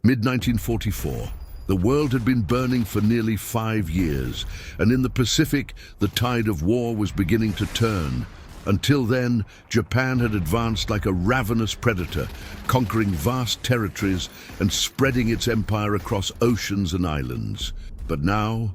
Mid-1944. The world had been burning for nearly 5 years, and in the Pacific, the tide of war was beginning to turn. Until then, Japan had advanced like a ravenous predator, conquering vast territories and spreading its empire across oceans and islands. But now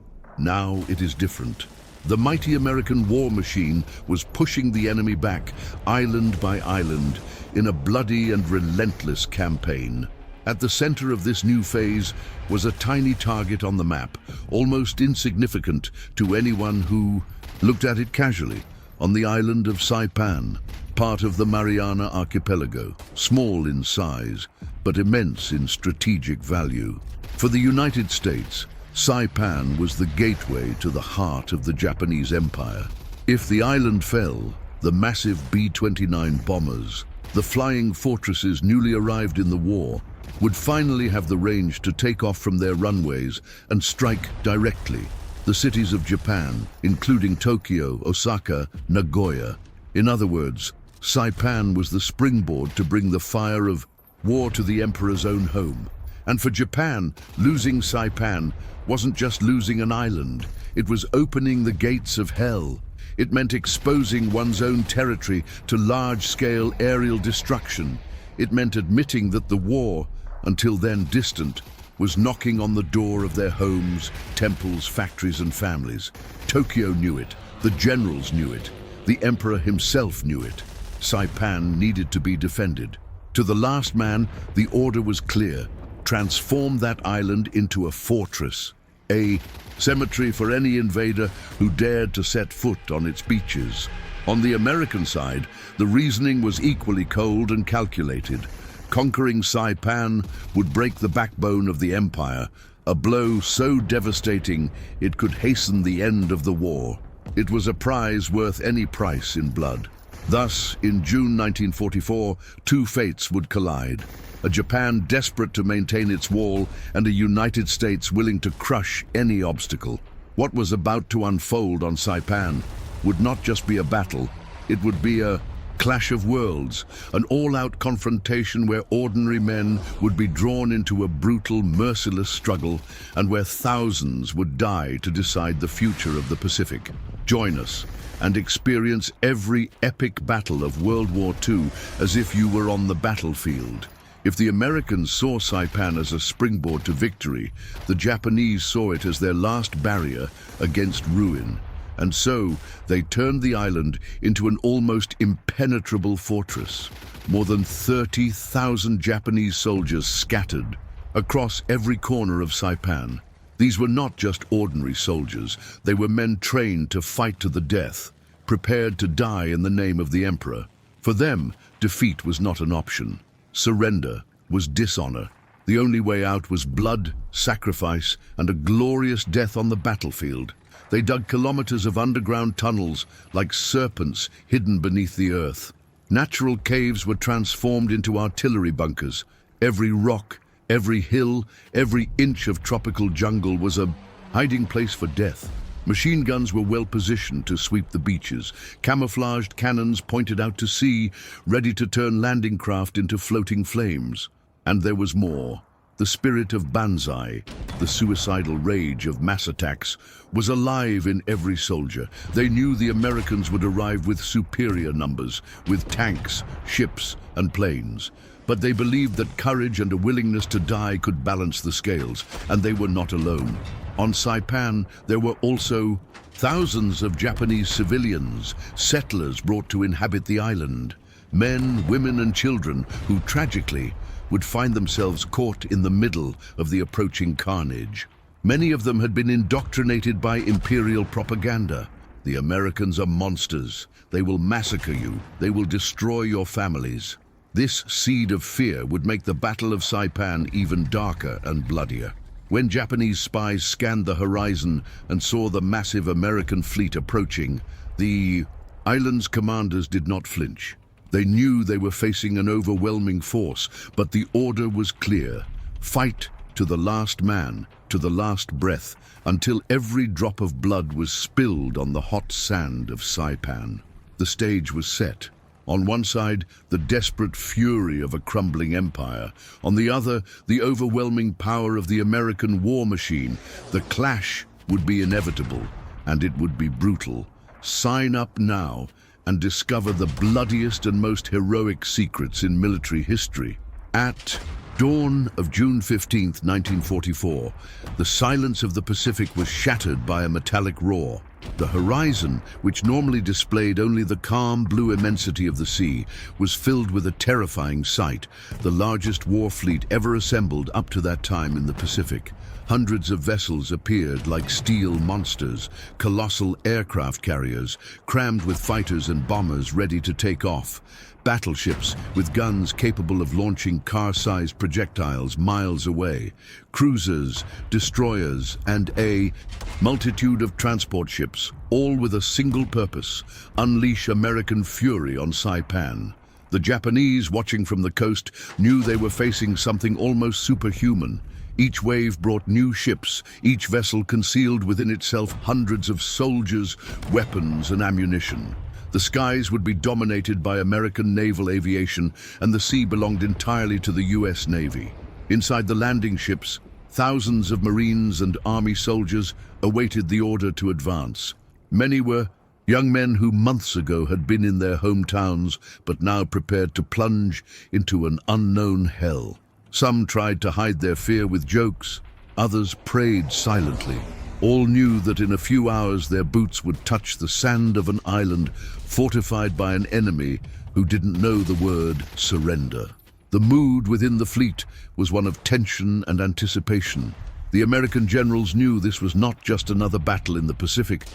it is different. The mighty American war machine was pushing the enemy back, island by island, in a bloody and relentless campaign. At the center of this new phase was a tiny target on the map, almost insignificant to anyone who looked at it casually, on the island of Saipan, part of the Mariana Archipelago, small in size, but immense in strategic value. For the United States, Saipan was the gateway to the heart of the Japanese Empire. If the island fell, the massive B-29 bombers, the flying fortresses newly arrived in the war, would finally have the range to take off from their runways and strike directly the cities of Japan, including Tokyo, Osaka, Nagoya. In other words, Saipan was the springboard to bring the fire of war to the emperor's own home. And for Japan, losing Saipan wasn't just losing an island, it was opening the gates of hell. It meant exposing one's own territory to large-scale aerial destruction. It meant admitting that the war, until then distant, was knocking on the door of their homes, temples, factories and families. Tokyo knew it, the generals knew it, the emperor himself knew it. Saipan needed to be defended. To the last man, the order was clear: transform that island into a fortress, a cemetery for any invader who dared to set foot on its beaches. On the American side, the reasoning was equally cold and calculated. Conquering Saipan would break the backbone of the empire, a blow so devastating it could hasten the end of the war. It was a prize worth any price in blood. Thus, in June 1944, two fates would collide: a Japan desperate to maintain its wall and a United States willing to crush any obstacle. What was about to unfold on Saipan would not just be a battle, it would be a clash of worlds, an all-out confrontation where ordinary men would be drawn into a brutal, merciless struggle and where thousands would die to decide the future of the Pacific. Join us and experience every epic battle of World War II as if you were on the battlefield. If the Americans saw Saipan as a springboard to victory, the Japanese saw it as their last barrier against ruin. And so, they turned the island into an almost impenetrable fortress. More than 30,000 Japanese soldiers scattered across every corner of Saipan. These were not just ordinary soldiers, they were men trained to fight to the death, prepared to die in the name of the emperor. For them, defeat was not an option. Surrender was dishonor. The only way out was blood, sacrifice, and a glorious death on the battlefield. They dug kilometers of underground tunnels like serpents hidden beneath the earth. Natural caves were transformed into artillery bunkers. Every rock, every hill, every inch of tropical jungle was a hiding place for death. Machine guns were well positioned to sweep the beaches. Camouflaged cannons pointed out to sea, ready to turn landing craft into floating flames. And there was more. The spirit of Banzai, the suicidal rage of mass attacks, was alive in every soldier. They knew the Americans would arrive with superior numbers, with tanks, ships, and planes. But they believed that courage and a willingness to die could balance the scales, and they were not alone. On Saipan, there were also thousands of Japanese civilians, settlers brought to inhabit the island. Men, women, and children who, tragically, would find themselves caught in the middle of the approaching carnage. Many of them had been indoctrinated by imperial propaganda. The Americans are monsters. They will massacre you. They will destroy your families. This seed of fear would make the Battle of Saipan even darker and bloodier. When Japanese spies scanned the horizon and saw the massive American fleet approaching, the island's commanders did not flinch. They knew they were facing an overwhelming force, but the order was clear: fight to the last man, to the last breath, until every drop of blood was spilled on the hot sand of Saipan. The stage was set. On one side, the desperate fury of a crumbling empire. On the other, the overwhelming power of the American war machine. The clash would be inevitable, and it would be brutal. Sign up now and discover the bloodiest and most heroic secrets in military history. At dawn of June 15th, 1944, the silence of the Pacific was shattered by a metallic roar. The horizon, which normally displayed only the calm blue immensity of the sea, was filled with a terrifying sight, the largest war fleet ever assembled up to that time in the Pacific. Hundreds of vessels appeared like steel monsters, colossal aircraft carriers, crammed with fighters and bombers ready to take off. Battleships with guns capable of launching car-sized projectiles miles away. Cruisers, destroyers, and a multitude of transport ships, all with a single purpose: unleash American fury on Saipan. The Japanese, watching from the coast, knew they were facing something almost superhuman. Each wave brought new ships, each vessel concealed within itself hundreds of soldiers, weapons, and ammunition. The skies would be dominated by American naval aviation, and the sea belonged entirely to the US Navy. Inside the landing ships, thousands of Marines and Army soldiers awaited the order to advance. Many were young men who months ago had been in their hometowns, but now prepared to plunge into an unknown hell. Some tried to hide their fear with jokes, others prayed silently. All knew that in a few hours their boots would touch the sand of an island fortified by an enemy who didn't know the word surrender. The mood within the fleet was one of tension and anticipation. The American generals knew this was not just another battle in the Pacific,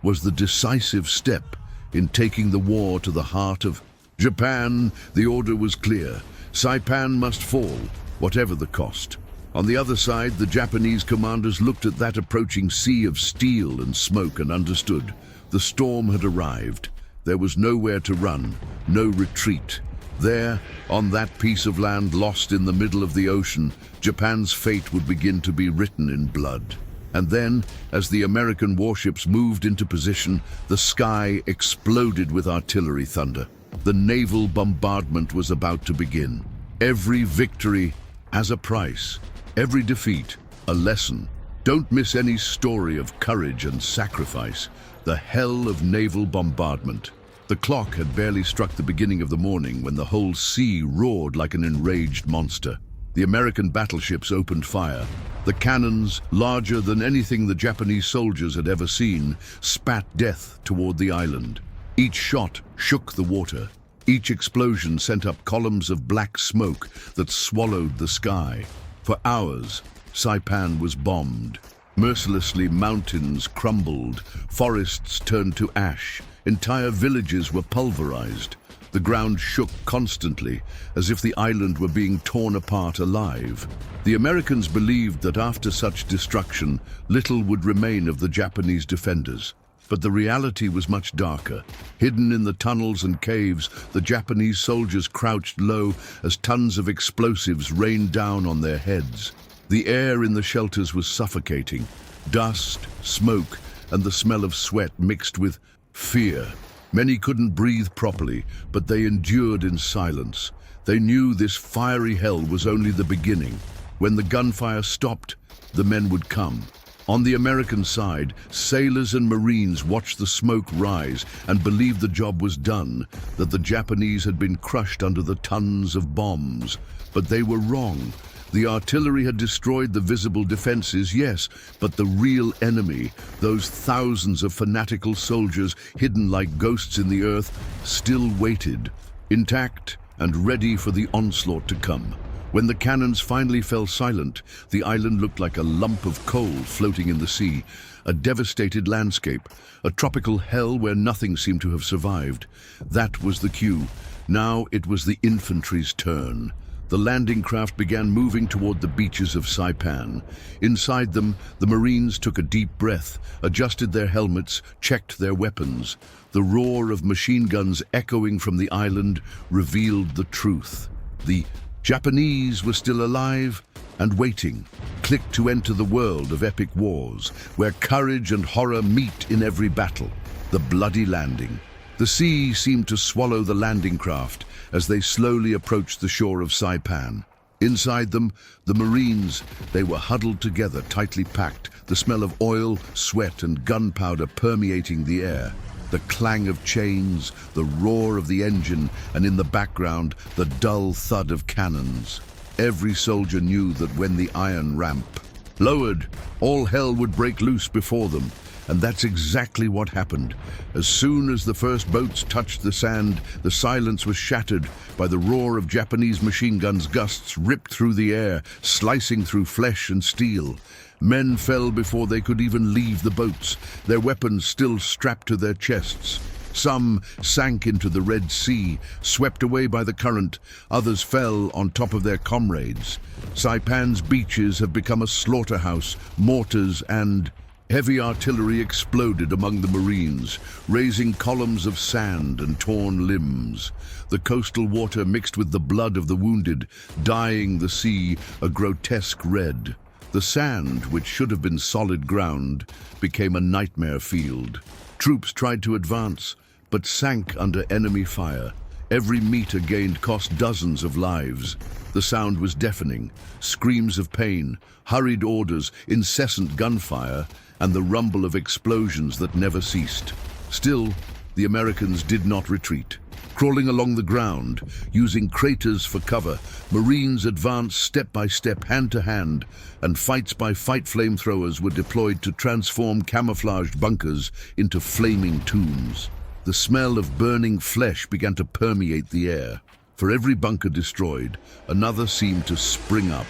was the decisive step in taking the war to the heart of Japan. The order was clear: Saipan must fall, whatever the cost. On the other side, the Japanese commanders looked at that approaching sea of steel and smoke and understood. The storm had arrived. There was nowhere to run, no retreat. There, on that piece of land lost in the middle of the ocean, Japan's fate would begin to be written in blood. And then, as the American warships moved into position, the sky exploded with artillery thunder. The naval bombardment was about to begin. Every victory has a price. Every defeat, a lesson. Don't miss any story of courage and sacrifice. The hell of naval bombardment. The clock had barely struck the beginning of the morning when the whole sea roared like an enraged monster. The American battleships opened fire. The cannons, larger than anything the Japanese soldiers had ever seen, spat death toward the island. Each shot shook the water. Each explosion sent up columns of black smoke that swallowed the sky. For hours, Saipan was bombed. Mercilessly, mountains crumbled, forests turned to ash, entire villages were pulverized. The ground shook constantly, as if the island were being torn apart alive. The Americans believed that after such destruction, little would remain of the Japanese defenders. But the reality was much darker. Hidden in the tunnels and caves, the Japanese soldiers crouched low as tons of explosives rained down on their heads. The air in the shelters was suffocating. Dust, smoke, and the smell of sweat mixed with fear. Many couldn't breathe properly, but they endured in silence. They knew this fiery hell was only the beginning. When the gunfire stopped, the men would come. On the American side, sailors and Marines watched the smoke rise and believed the job was done, that the Japanese had been crushed under the tons of bombs. But they were wrong. The artillery had destroyed the visible defenses, yes, but the real enemy, those thousands of fanatical soldiers hidden like ghosts in the earth, still waited, intact and ready for the onslaught to come. When the cannons finally fell silent, the island looked like a lump of coal floating in the sea, a devastated landscape, a tropical hell where nothing seemed to have survived. That was the cue. Now it was the infantry's turn. The landing craft began moving toward the beaches of Saipan. Inside them, the Marines took a deep breath, adjusted their helmets, checked their weapons. The roar of machine guns echoing from the island revealed the truth. The Japanese were still alive and waiting, clicked to enter the world of epic wars, where courage and horror meet in every battle. The bloody landing. The sea seemed to swallow the landing craft as they slowly approached the shore of Saipan. Inside them, the Marines, they were huddled together, tightly packed, the smell of oil, sweat and gunpowder permeating the air. The clang of chains, the roar of the engine, and in the background, the dull thud of cannons. Every soldier knew that when the iron ramp lowered, all hell would break loose before them. And that's exactly what happened. As soon as the first boats touched the sand, the silence was shattered by the roar of Japanese machine guns. Gusts ripped through the air, slicing through flesh and steel. Men fell before they could even leave the boats, their weapons still strapped to their chests. Some sank into the Red Sea, swept away by the current. Others fell on top of their comrades. Saipan's beaches have become a slaughterhouse. Mortars and heavy artillery exploded among the Marines, raising columns of sand and torn limbs. The coastal water mixed with the blood of the wounded, dyeing the sea a grotesque red. The sand, which should have been solid ground, became a nightmare field. Troops tried to advance, but sank under enemy fire. Every meter gained cost dozens of lives. The sound was deafening. Screams of pain, hurried orders, incessant gunfire, and the rumble of explosions that never ceased. Still, the Americans did not retreat. Crawling along the ground, using craters for cover, Marines advanced step by step, hand to hand, and fights by fight flamethrowers were deployed to transform camouflaged bunkers into flaming tombs. The smell of burning flesh began to permeate the air. For every bunker destroyed, another seemed to spring up.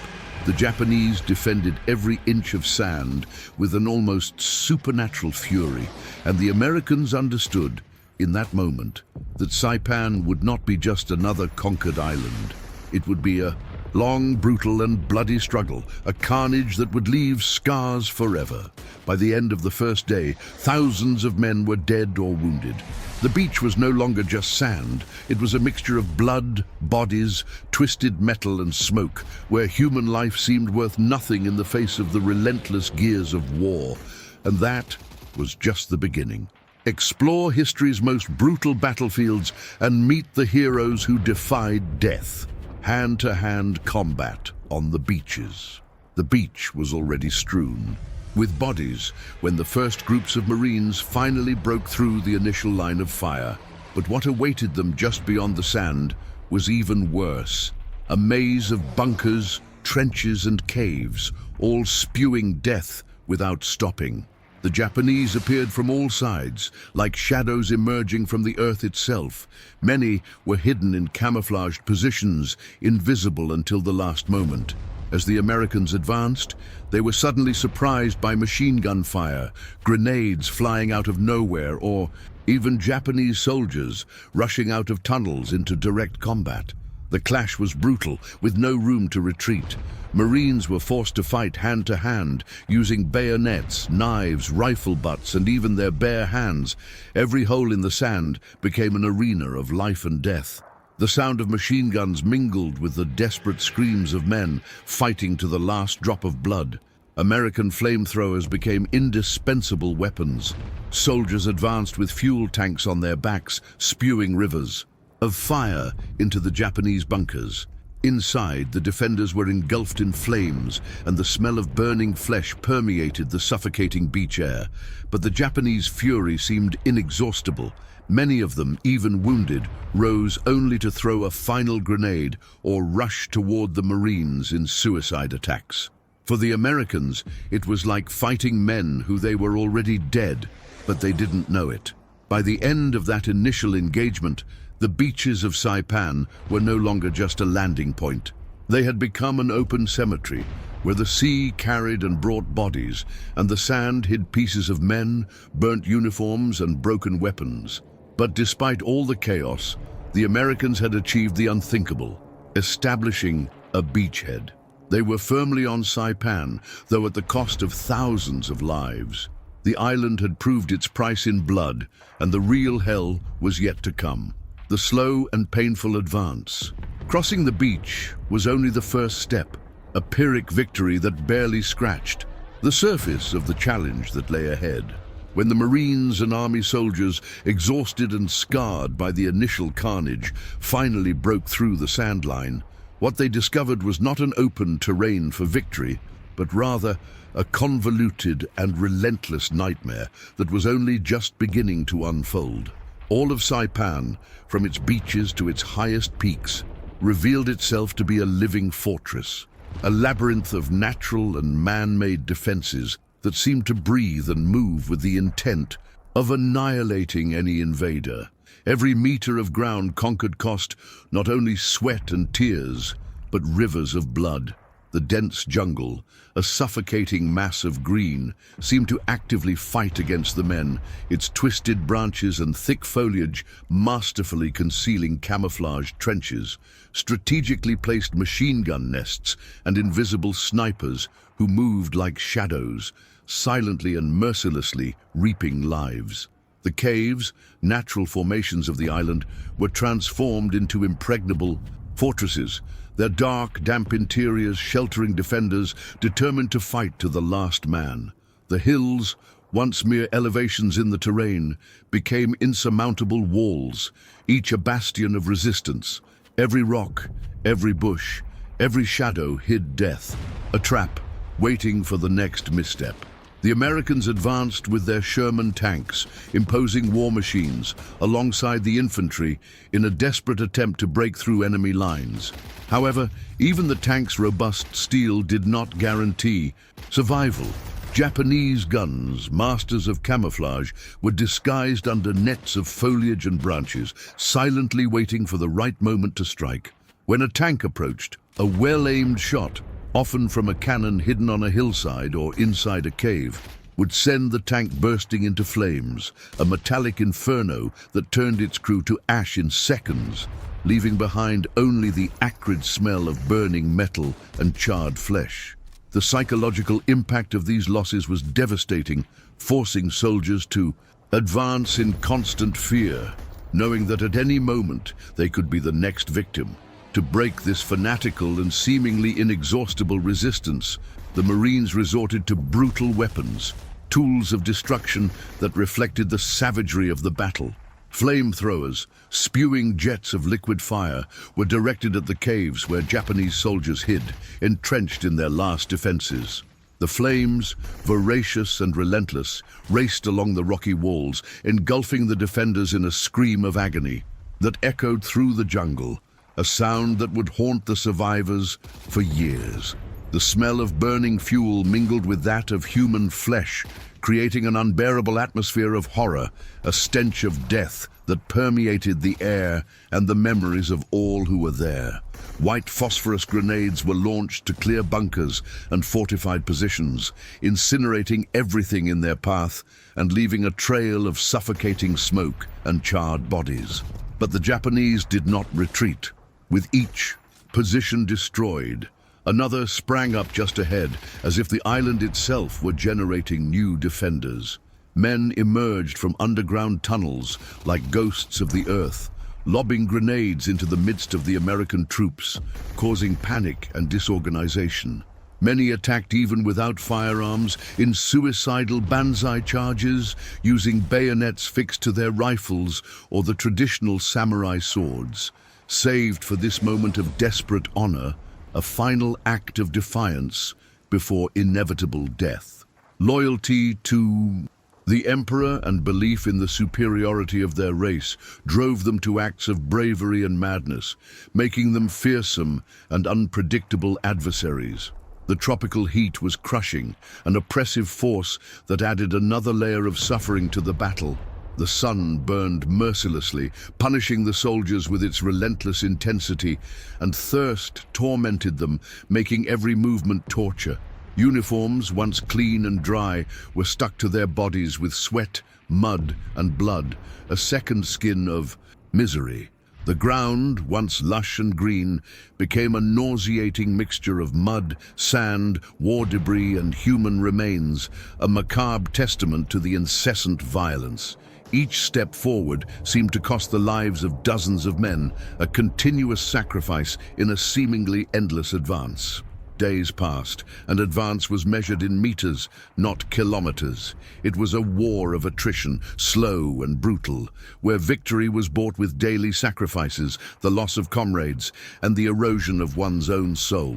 The Japanese defended every inch of sand with an almost supernatural fury, and the Americans understood, in that moment, that Saipan would not be just another conquered island. It would be a long, brutal and bloody struggle, a carnage that would leave scars forever. By the end of the first day, thousands of men were dead or wounded. The beach was no longer just sand. It was a mixture of blood, bodies, twisted metal and smoke, where human life seemed worth nothing in the face of the relentless gears of war. And that was just the beginning. Explore history's most brutal battlefields and meet the heroes who defied death. Hand-to-hand combat on the beaches. The beach was already strewn with bodies when the first groups of Marines finally broke through the initial line of fire. But what awaited them just beyond the sand was even worse. A maze of bunkers, trenches and caves, all spewing death without stopping. The Japanese appeared from all sides, like shadows emerging from the earth itself. Many were hidden in camouflaged positions, invisible until the last moment. As the Americans advanced, they were suddenly surprised by machine gun fire, grenades flying out of nowhere, or even Japanese soldiers rushing out of tunnels into direct combat. The clash was brutal, with no room to retreat. Marines were forced to fight hand to hand, using bayonets, knives, rifle butts, and even their bare hands. Every hole in the sand became an arena of life and death. The sound of machine guns mingled with the desperate screams of men fighting to the last drop of blood. American flamethrowers became indispensable weapons. Soldiers advanced with fuel tanks on their backs, spewing rivers of fire into the Japanese bunkers. Inside, the defenders were engulfed in flames, and the smell of burning flesh permeated the suffocating beach air. But the Japanese fury seemed inexhaustible. Many of them, even wounded, rose only to throw a final grenade or rush toward the Marines in suicide attacks. For the Americans, it was like fighting men who they were already dead, but they didn't know it. By the end of that initial engagement, the beaches of Saipan were no longer just a landing point. They had become an open cemetery, where the sea carried and brought bodies, and the sand hid pieces of men, burnt uniforms, and broken weapons. But despite all the chaos, the Americans had achieved the unthinkable, establishing a beachhead. They were firmly on Saipan, though at the cost of thousands of lives. The island had proved its price in blood, and the real hell was yet to come. The slow and painful advance. Crossing the beach was only the first step, a Pyrrhic victory that barely scratched the surface of the challenge that lay ahead. When the Marines and Army soldiers, exhausted and scarred by the initial carnage, finally broke through the sand line, what they discovered was not an open terrain for victory, but rather a convoluted and relentless nightmare that was only just beginning to unfold. All of Saipan, from its beaches to its highest peaks, revealed itself to be a living fortress, a labyrinth of natural and man-made defenses that seemed to breathe and move with the intent of annihilating any invader. Every meter of ground conquered cost not only sweat and tears, but rivers of blood. The dense jungle, a suffocating mass of green, seemed to actively fight against the men, its twisted branches and thick foliage masterfully concealing camouflaged trenches, strategically placed machine gun nests, and invisible snipers who moved like shadows, silently and mercilessly reaping lives. The caves, natural formations of the island, were transformed into impregnable fortresses, their dark, damp interiors sheltering defenders determined to fight to the last man. The hills, once mere elevations in the terrain, became insurmountable walls, each a bastion of resistance. Every rock, every bush, every shadow hid death, a trap waiting for the next misstep. The Americans advanced with their Sherman tanks, imposing war machines, alongside the infantry in a desperate attempt to break through enemy lines. However, even the tanks' robust steel did not guarantee survival. Japanese guns, masters of camouflage, were disguised under nets of foliage and branches, silently waiting for the right moment to strike. When a tank approached, a well-aimed shot, often from a cannon hidden on a hillside or inside a cave, would send the tank bursting into flames, a metallic inferno that turned its crew to ash in seconds, leaving behind only the acrid smell of burning metal and charred flesh. The psychological impact of these losses was devastating, forcing soldiers to advance in constant fear, knowing that at any moment they could be the next victim. To break this fanatical and seemingly inexhaustible resistance, the Marines resorted to brutal weapons, tools of destruction that reflected the savagery of the battle. Flamethrowers, spewing jets of liquid fire, were directed at the caves where Japanese soldiers hid, entrenched in their last defenses. The flames, voracious and relentless, raced along the rocky walls, engulfing the defenders in a scream of agony that echoed through the jungle, a sound that would haunt the survivors for years. The smell of burning fuel mingled with that of human flesh, creating an unbearable atmosphere of horror, a stench of death that permeated the air and the memories of all who were there. White phosphorus grenades were launched to clear bunkers and fortified positions, incinerating everything in their path and leaving a trail of suffocating smoke and charred bodies. But the Japanese did not retreat. With each position destroyed, another sprang up just ahead, as if the island itself were generating new defenders. Men emerged from underground tunnels like ghosts of the earth, lobbing grenades into the midst of the American troops, causing panic and disorganization. Many attacked even without firearms, in suicidal banzai charges, using bayonets fixed to their rifles or the traditional samurai swords. Saved for this moment of desperate honor, a final act of defiance before inevitable death. Loyalty to the emperor and belief in the superiority of their race drove them to acts of bravery and madness, making them fearsome and unpredictable adversaries. The tropical heat was crushing, an oppressive force that added another layer of suffering to the battle. The sun burned mercilessly, punishing the soldiers with its relentless intensity, and thirst tormented them, making every movement torture. Uniforms, once clean and dry, were stuck to their bodies with sweat, mud, and blood, a second skin of misery. The ground, once lush and green, became a nauseating mixture of mud, sand, war debris, and human remains, a macabre testament to the incessant violence. Each step forward seemed to cost the lives of dozens of men, a continuous sacrifice in a seemingly endless advance. days passed, and advance was measured in meters, not kilometers. It was a war of attrition, slow and brutal, where victory was bought with daily sacrifices, the loss of comrades, and the erosion of one's own soul.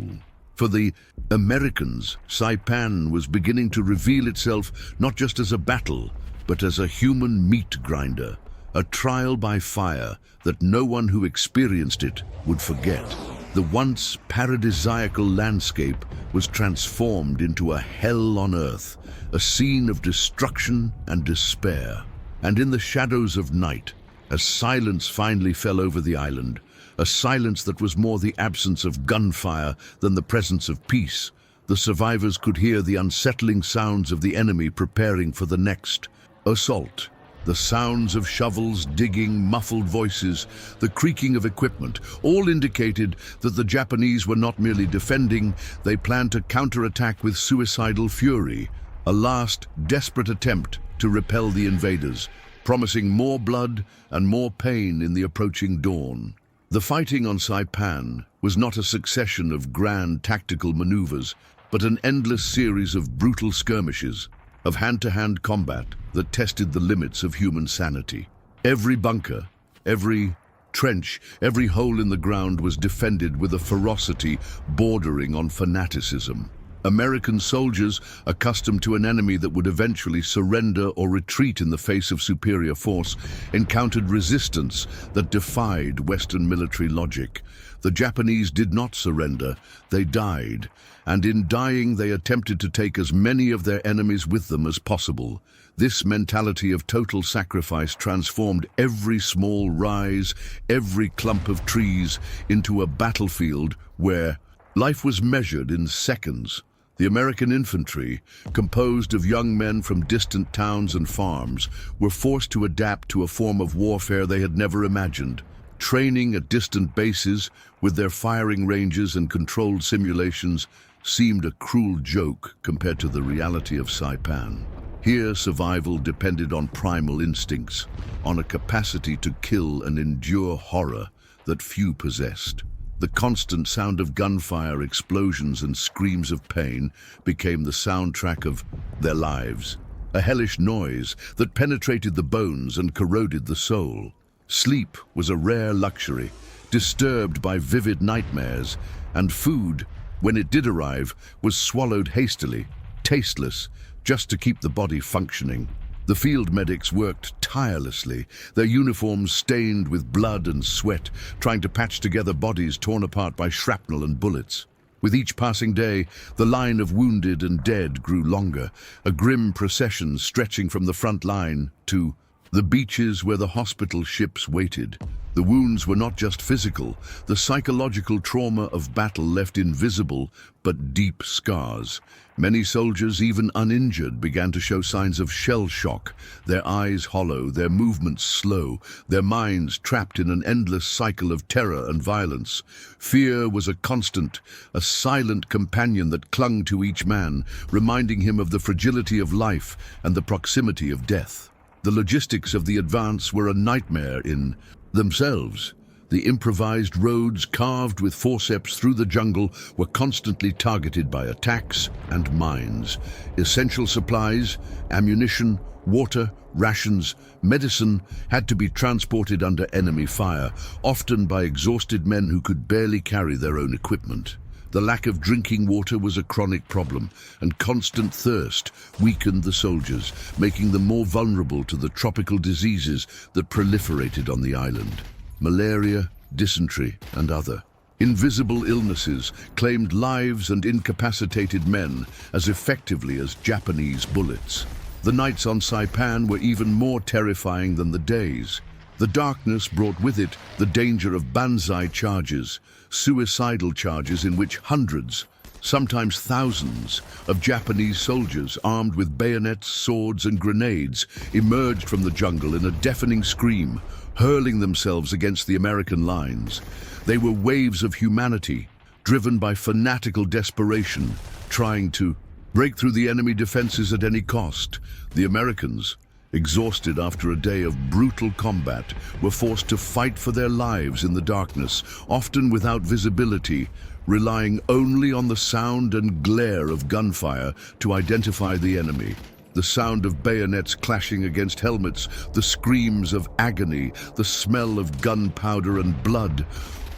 For the Americans, Saipan was beginning to reveal itself not just as a battle, but as a human meat grinder, a trial by fire that no one who experienced it would forget. The once paradisiacal landscape was transformed into a hell on earth, a scene of destruction and despair. And in the shadows of night, a silence finally fell over the island, a silence that was more the absence of gunfire than the presence of peace. The survivors could hear the unsettling sounds of the enemy preparing for the next assault. The sounds of shovels digging, muffled voices, the creaking of equipment, all indicated that the Japanese were not merely defending, they planned to counterattack with suicidal fury, a last desperate attempt to repel the invaders, promising more blood and more pain in the approaching dawn. The fighting on Saipan was not a succession of grand tactical maneuvers, but an endless series of brutal skirmishes, of hand-to-hand combat that tested the limits of human sanity. Every bunker, every trench, every hole in the ground was defended with a ferocity bordering on fanaticism. American soldiers, accustomed to an enemy that would eventually surrender or retreat in the face of superior force, encountered resistance that defied Western military logic. The Japanese did not surrender, they died, and in dying they attempted to take as many of their enemies with them as possible. This mentality of total sacrifice transformed every small rise, every clump of trees, into a battlefield where life was measured in seconds. The American infantry, composed of young men from distant towns and farms, were forced to adapt to a form of warfare they had never imagined. Training at distant bases, with their firing ranges and controlled simulations, seemed a cruel joke compared to the reality of Saipan. Here, survival depended on primal instincts, on a capacity to kill and endure horror that few possessed. The constant sound of gunfire, explosions, and screams of pain became the soundtrack of their lives, a hellish noise that penetrated the bones and corroded the soul. Sleep was a rare luxury, disturbed by vivid nightmares, and food, when it did arrive, was swallowed hastily, tasteless, just to keep the body functioning. The field medics worked tirelessly, their uniforms stained with blood and sweat, trying to patch together bodies torn apart by shrapnel and bullets. With each passing day, the line of wounded and dead grew longer, a grim procession stretching from the front line to the beaches where the hospital ships waited. The wounds were not just physical. The psychological trauma of battle left invisible but deep scars. Many soldiers, even uninjured, began to show signs of shell shock, their eyes hollow, their movements slow, their minds trapped in an endless cycle of terror and violence. Fear was a constant, a silent companion that clung to each man, reminding him of the fragility of life and the proximity of death. The logistics of the advance were a nightmare in themselves. The improvised roads carved with forceps through the jungle were constantly targeted by attacks and mines. Essential supplies, ammunition, water, rations, medicine had to be transported under enemy fire, often by exhausted men who could barely carry their own equipment. The lack of drinking water was a chronic problem, and constant thirst weakened the soldiers, making them more vulnerable to the tropical diseases that proliferated on the island. Malaria, dysentery, and other invisible illnesses claimed lives and incapacitated men as effectively as Japanese bullets. The nights on Saipan were even more terrifying than the days. The darkness brought with it the danger of banzai charges, suicidal charges in which hundreds, sometimes thousands, of Japanese soldiers armed with bayonets, swords, and grenades emerged from the jungle in a deafening scream, hurling themselves against the American lines. They were waves of humanity, driven by fanatical desperation, trying to break through the enemy defenses at any cost. The Americans, exhausted after a day of brutal combat, were forced to fight for their lives in the darkness, often without visibility, relying only on the sound and glare of gunfire to identify the enemy. The sound of bayonets clashing against helmets, the screams of agony, the smell of gunpowder and blood,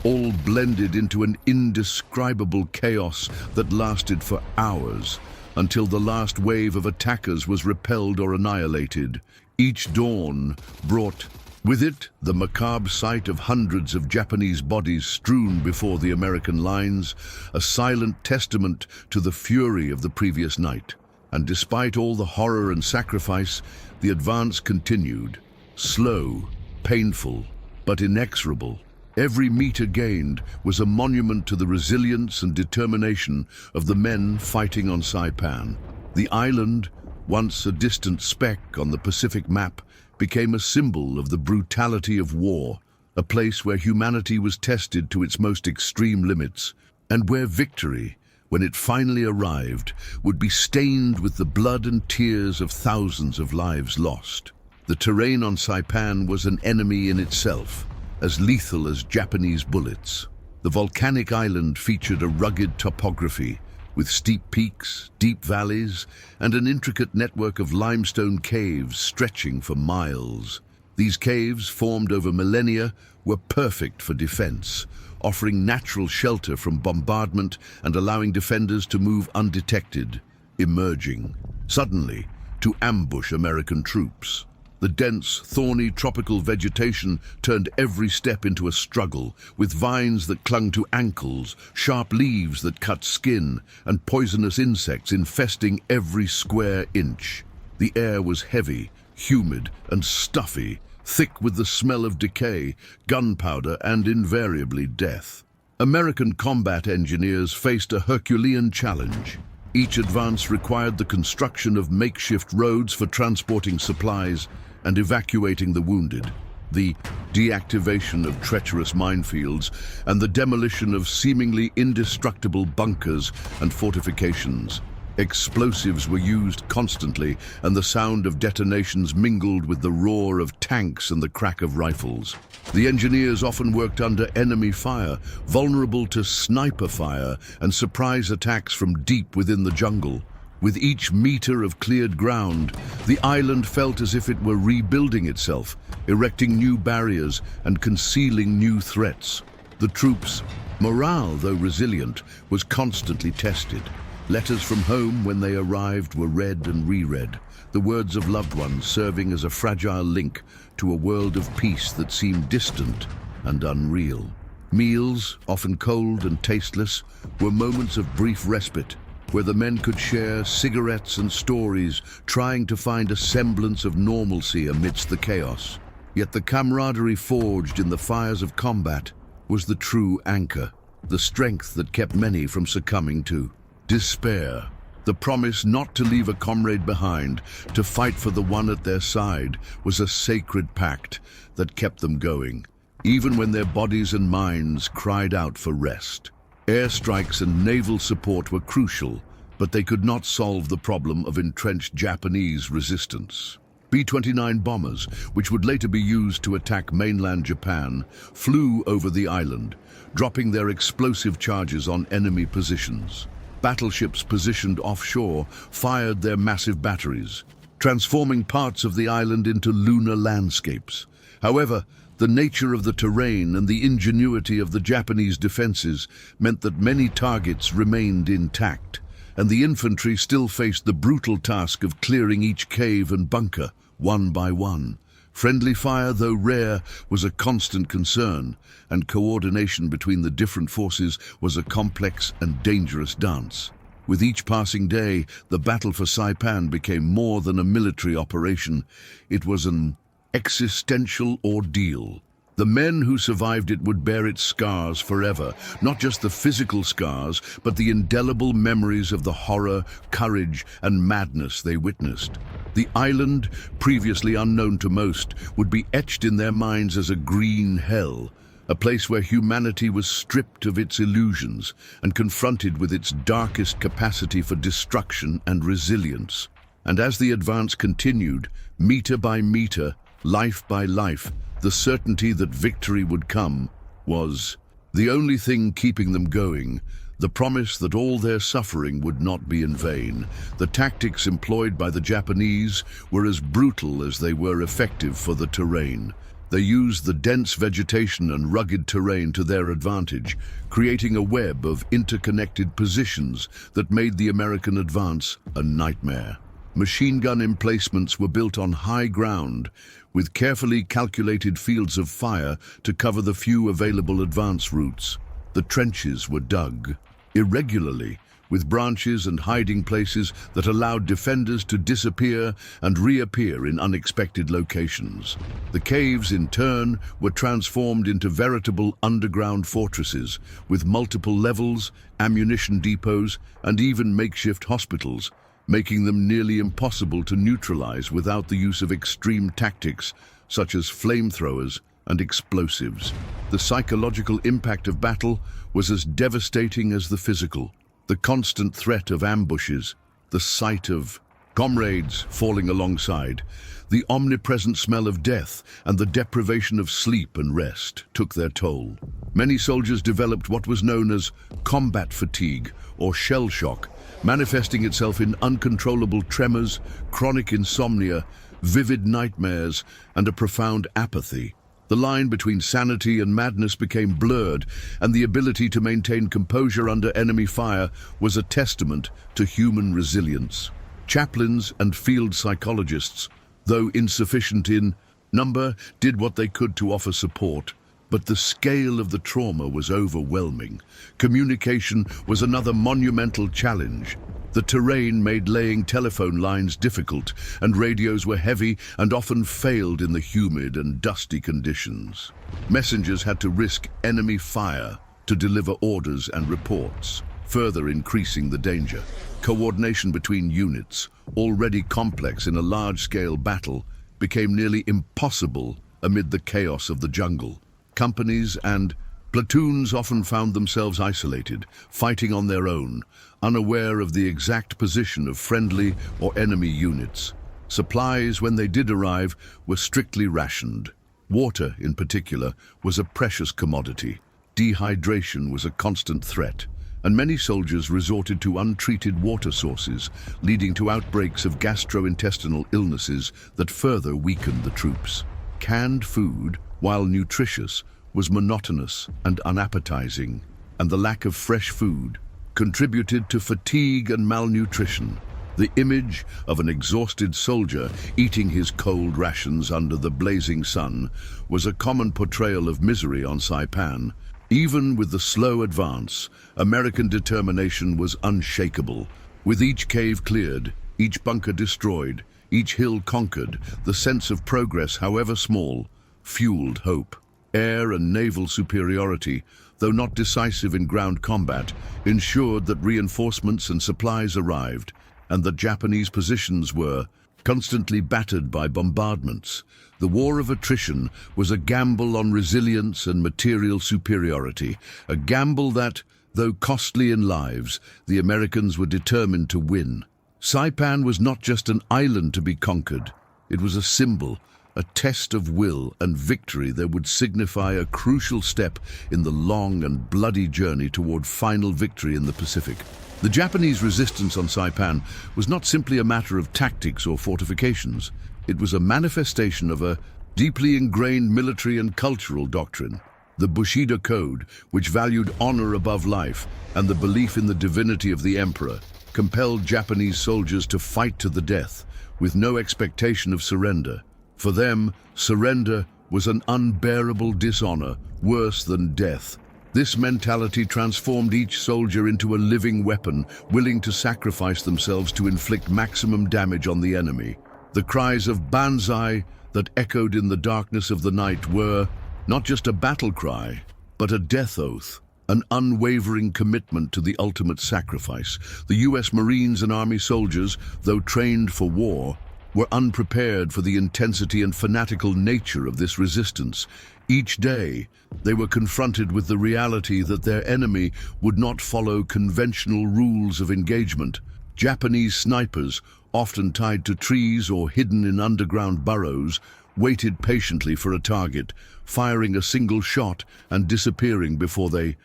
all blended into an indescribable chaos that lasted for hours, until the last wave of attackers was repelled or annihilated. Each dawn brought with it the macabre sight of hundreds of Japanese bodies strewn before the American lines, a silent testament to the fury of the previous night. And despite all the horror and sacrifice, the advance continued, slow, painful, but inexorable. Every meter gained was a monument to the resilience and determination of the men fighting on Saipan. The island, once a distant speck on the Pacific map, became a symbol of the brutality of war, a place where humanity was tested to its most extreme limits, and where victory, when it finally arrived, would be stained with the blood and tears of thousands of lives lost. The terrain on Saipan was an enemy in itself, as lethal as Japanese bullets. The volcanic island featured a rugged topography, with steep peaks, deep valleys, and an intricate network of limestone caves stretching for miles. These caves, formed over millennia, were perfect for defense, offering natural shelter from bombardment and allowing defenders to move undetected, emerging, suddenly, to ambush American troops. The dense, thorny tropical vegetation turned every step into a struggle, with vines that clung to ankles, sharp leaves that cut skin, and poisonous insects infesting every square inch. The air was heavy, humid, and stuffy, thick with the smell of decay, gunpowder, and invariably death. American combat engineers faced a Herculean challenge. Each advance required the construction of makeshift roads for transporting supplies and evacuating the wounded, the deactivation of treacherous minefields, and the demolition of seemingly indestructible bunkers and fortifications. Explosives were used constantly, and the sound of detonations mingled with the roar of tanks and the crack of rifles. The engineers often worked under enemy fire, vulnerable to sniper fire and surprise attacks from deep within the jungle. With each meter of cleared ground, the island felt as if it were rebuilding itself, erecting new barriers and concealing new threats. The troops' morale, though resilient, was constantly tested. Letters from home when they arrived were read and reread, the words of loved ones serving as a fragile link to a world of peace that seemed distant and unreal. Meals, often cold and tasteless, were moments of brief respite, where the men could share cigarettes and stories, trying to find a semblance of normalcy amidst the chaos. Yet the camaraderie forged in the fires of combat was the true anchor, the strength that kept many from succumbing to despair. The promise not to leave a comrade behind, to fight for the one at their side, was a sacred pact that kept them going, even when their bodies and minds cried out for rest. Airstrikes and naval support were crucial, but they could not solve the problem of entrenched Japanese resistance. B-29 bombers, which would later be used to attack mainland Japan, flew over the island, dropping their explosive charges on enemy positions. Battleships positioned offshore fired their massive batteries, transforming parts of the island into lunar landscapes. However, the nature of the terrain and the ingenuity of the Japanese defenses meant that many targets remained intact, and the infantry still faced the brutal task of clearing each cave and bunker, one by one. Friendly fire, though rare, was a constant concern, and coordination between the different forces was a complex and dangerous dance. With each passing day, the battle for Saipan became more than a military operation. It was an existential ordeal. The men who survived it would bear its scars forever, not just the physical scars, but the indelible memories of the horror, courage, and madness they witnessed. The island, previously unknown to most, would be etched in their minds as a green hell, a place where humanity was stripped of its illusions and confronted with its darkest capacity for destruction and resilience. And as the advance continued, meter by meter, life by life, the certainty that victory would come was the only thing keeping them going, the promise that all their suffering would not be in vain. The tactics employed by the Japanese were as brutal as they were effective for the terrain. They used the dense vegetation and rugged terrain to their advantage, creating a web of interconnected positions that made the American advance a nightmare. Machine gun emplacements were built on high ground, with carefully calculated fields of fire to cover the few available advance routes. The trenches were dug irregularly, with branches and hiding places that allowed defenders to disappear and reappear in unexpected locations. The caves, in turn, were transformed into veritable underground fortresses, with multiple levels, ammunition depots, and even makeshift hospitals, making them nearly impossible to neutralize without the use of extreme tactics such as flamethrowers and explosives. The psychological impact of battle was as devastating as the physical. The constant threat of ambushes, the sight of comrades falling alongside, the omnipresent smell of death, and the deprivation of sleep and rest took their toll. Many soldiers developed what was known as combat fatigue or shell shock, manifesting itself in uncontrollable tremors, chronic insomnia, vivid nightmares, and a profound apathy. The line between sanity and madness became blurred, and the ability to maintain composure under enemy fire was a testament to human resilience. Chaplains and field psychologists, though insufficient in number, did what they could to offer support. But the scale of the trauma was overwhelming. Communication was another monumental challenge. The terrain made laying telephone lines difficult, and radios were heavy and often failed in the humid and dusty conditions. Messengers had to risk enemy fire to deliver orders and reports, further increasing the danger. Coordination between units, already complex in a large-scale battle, became nearly impossible amid the chaos of the jungle. Companies and platoons often found themselves isolated, fighting on their own, unaware of the exact position of friendly or enemy units. Supplies, when they did arrive, were strictly rationed. Water, in particular, was a precious commodity. Dehydration was a constant threat, and many soldiers resorted to untreated water sources, leading to outbreaks of gastrointestinal illnesses that further weakened the troops. Canned food, while nutritious, was monotonous and unappetizing, and the lack of fresh food contributed to fatigue and malnutrition. The image of an exhausted soldier eating his cold rations under the blazing sun was a common portrayal of misery on Saipan. Even with the slow advance, American determination was unshakable. With each cave cleared, each bunker destroyed, each hill conquered, the sense of progress, however small, fueled hope. Air and naval superiority, though not decisive in ground combat, ensured that reinforcements and supplies arrived, and that Japanese positions were constantly battered by bombardments. The war of attrition was a gamble on resilience and material superiority, a gamble that, though costly in lives, the Americans were determined to win. Saipan was not just an island to be conquered. It was a symbol, a test of will and victory that would signify a crucial step in the long and bloody journey toward final victory in the Pacific. The Japanese resistance on Saipan was not simply a matter of tactics or fortifications. It was a manifestation of a deeply ingrained military and cultural doctrine. The Bushido Code, which valued honor above life and the belief in the divinity of the emperor, compelled Japanese soldiers to fight to the death, with no expectation of surrender. For them, surrender was an unbearable dishonor, worse than death. This mentality transformed each soldier into a living weapon, willing to sacrifice themselves to inflict maximum damage on the enemy. The cries of Banzai that echoed in the darkness of the night were not just a battle cry, but a death oath, an unwavering commitment to the ultimate sacrifice. The U.S. Marines and Army soldiers, though trained for war, were unprepared for the intensity and fanatical nature of this resistance. Each day, they were confronted with the reality that their enemy would not follow conventional rules of engagement. Japanese snipers, often tied to trees or hidden in underground burrows, waited patiently for a target, firing a single shot and disappearing before they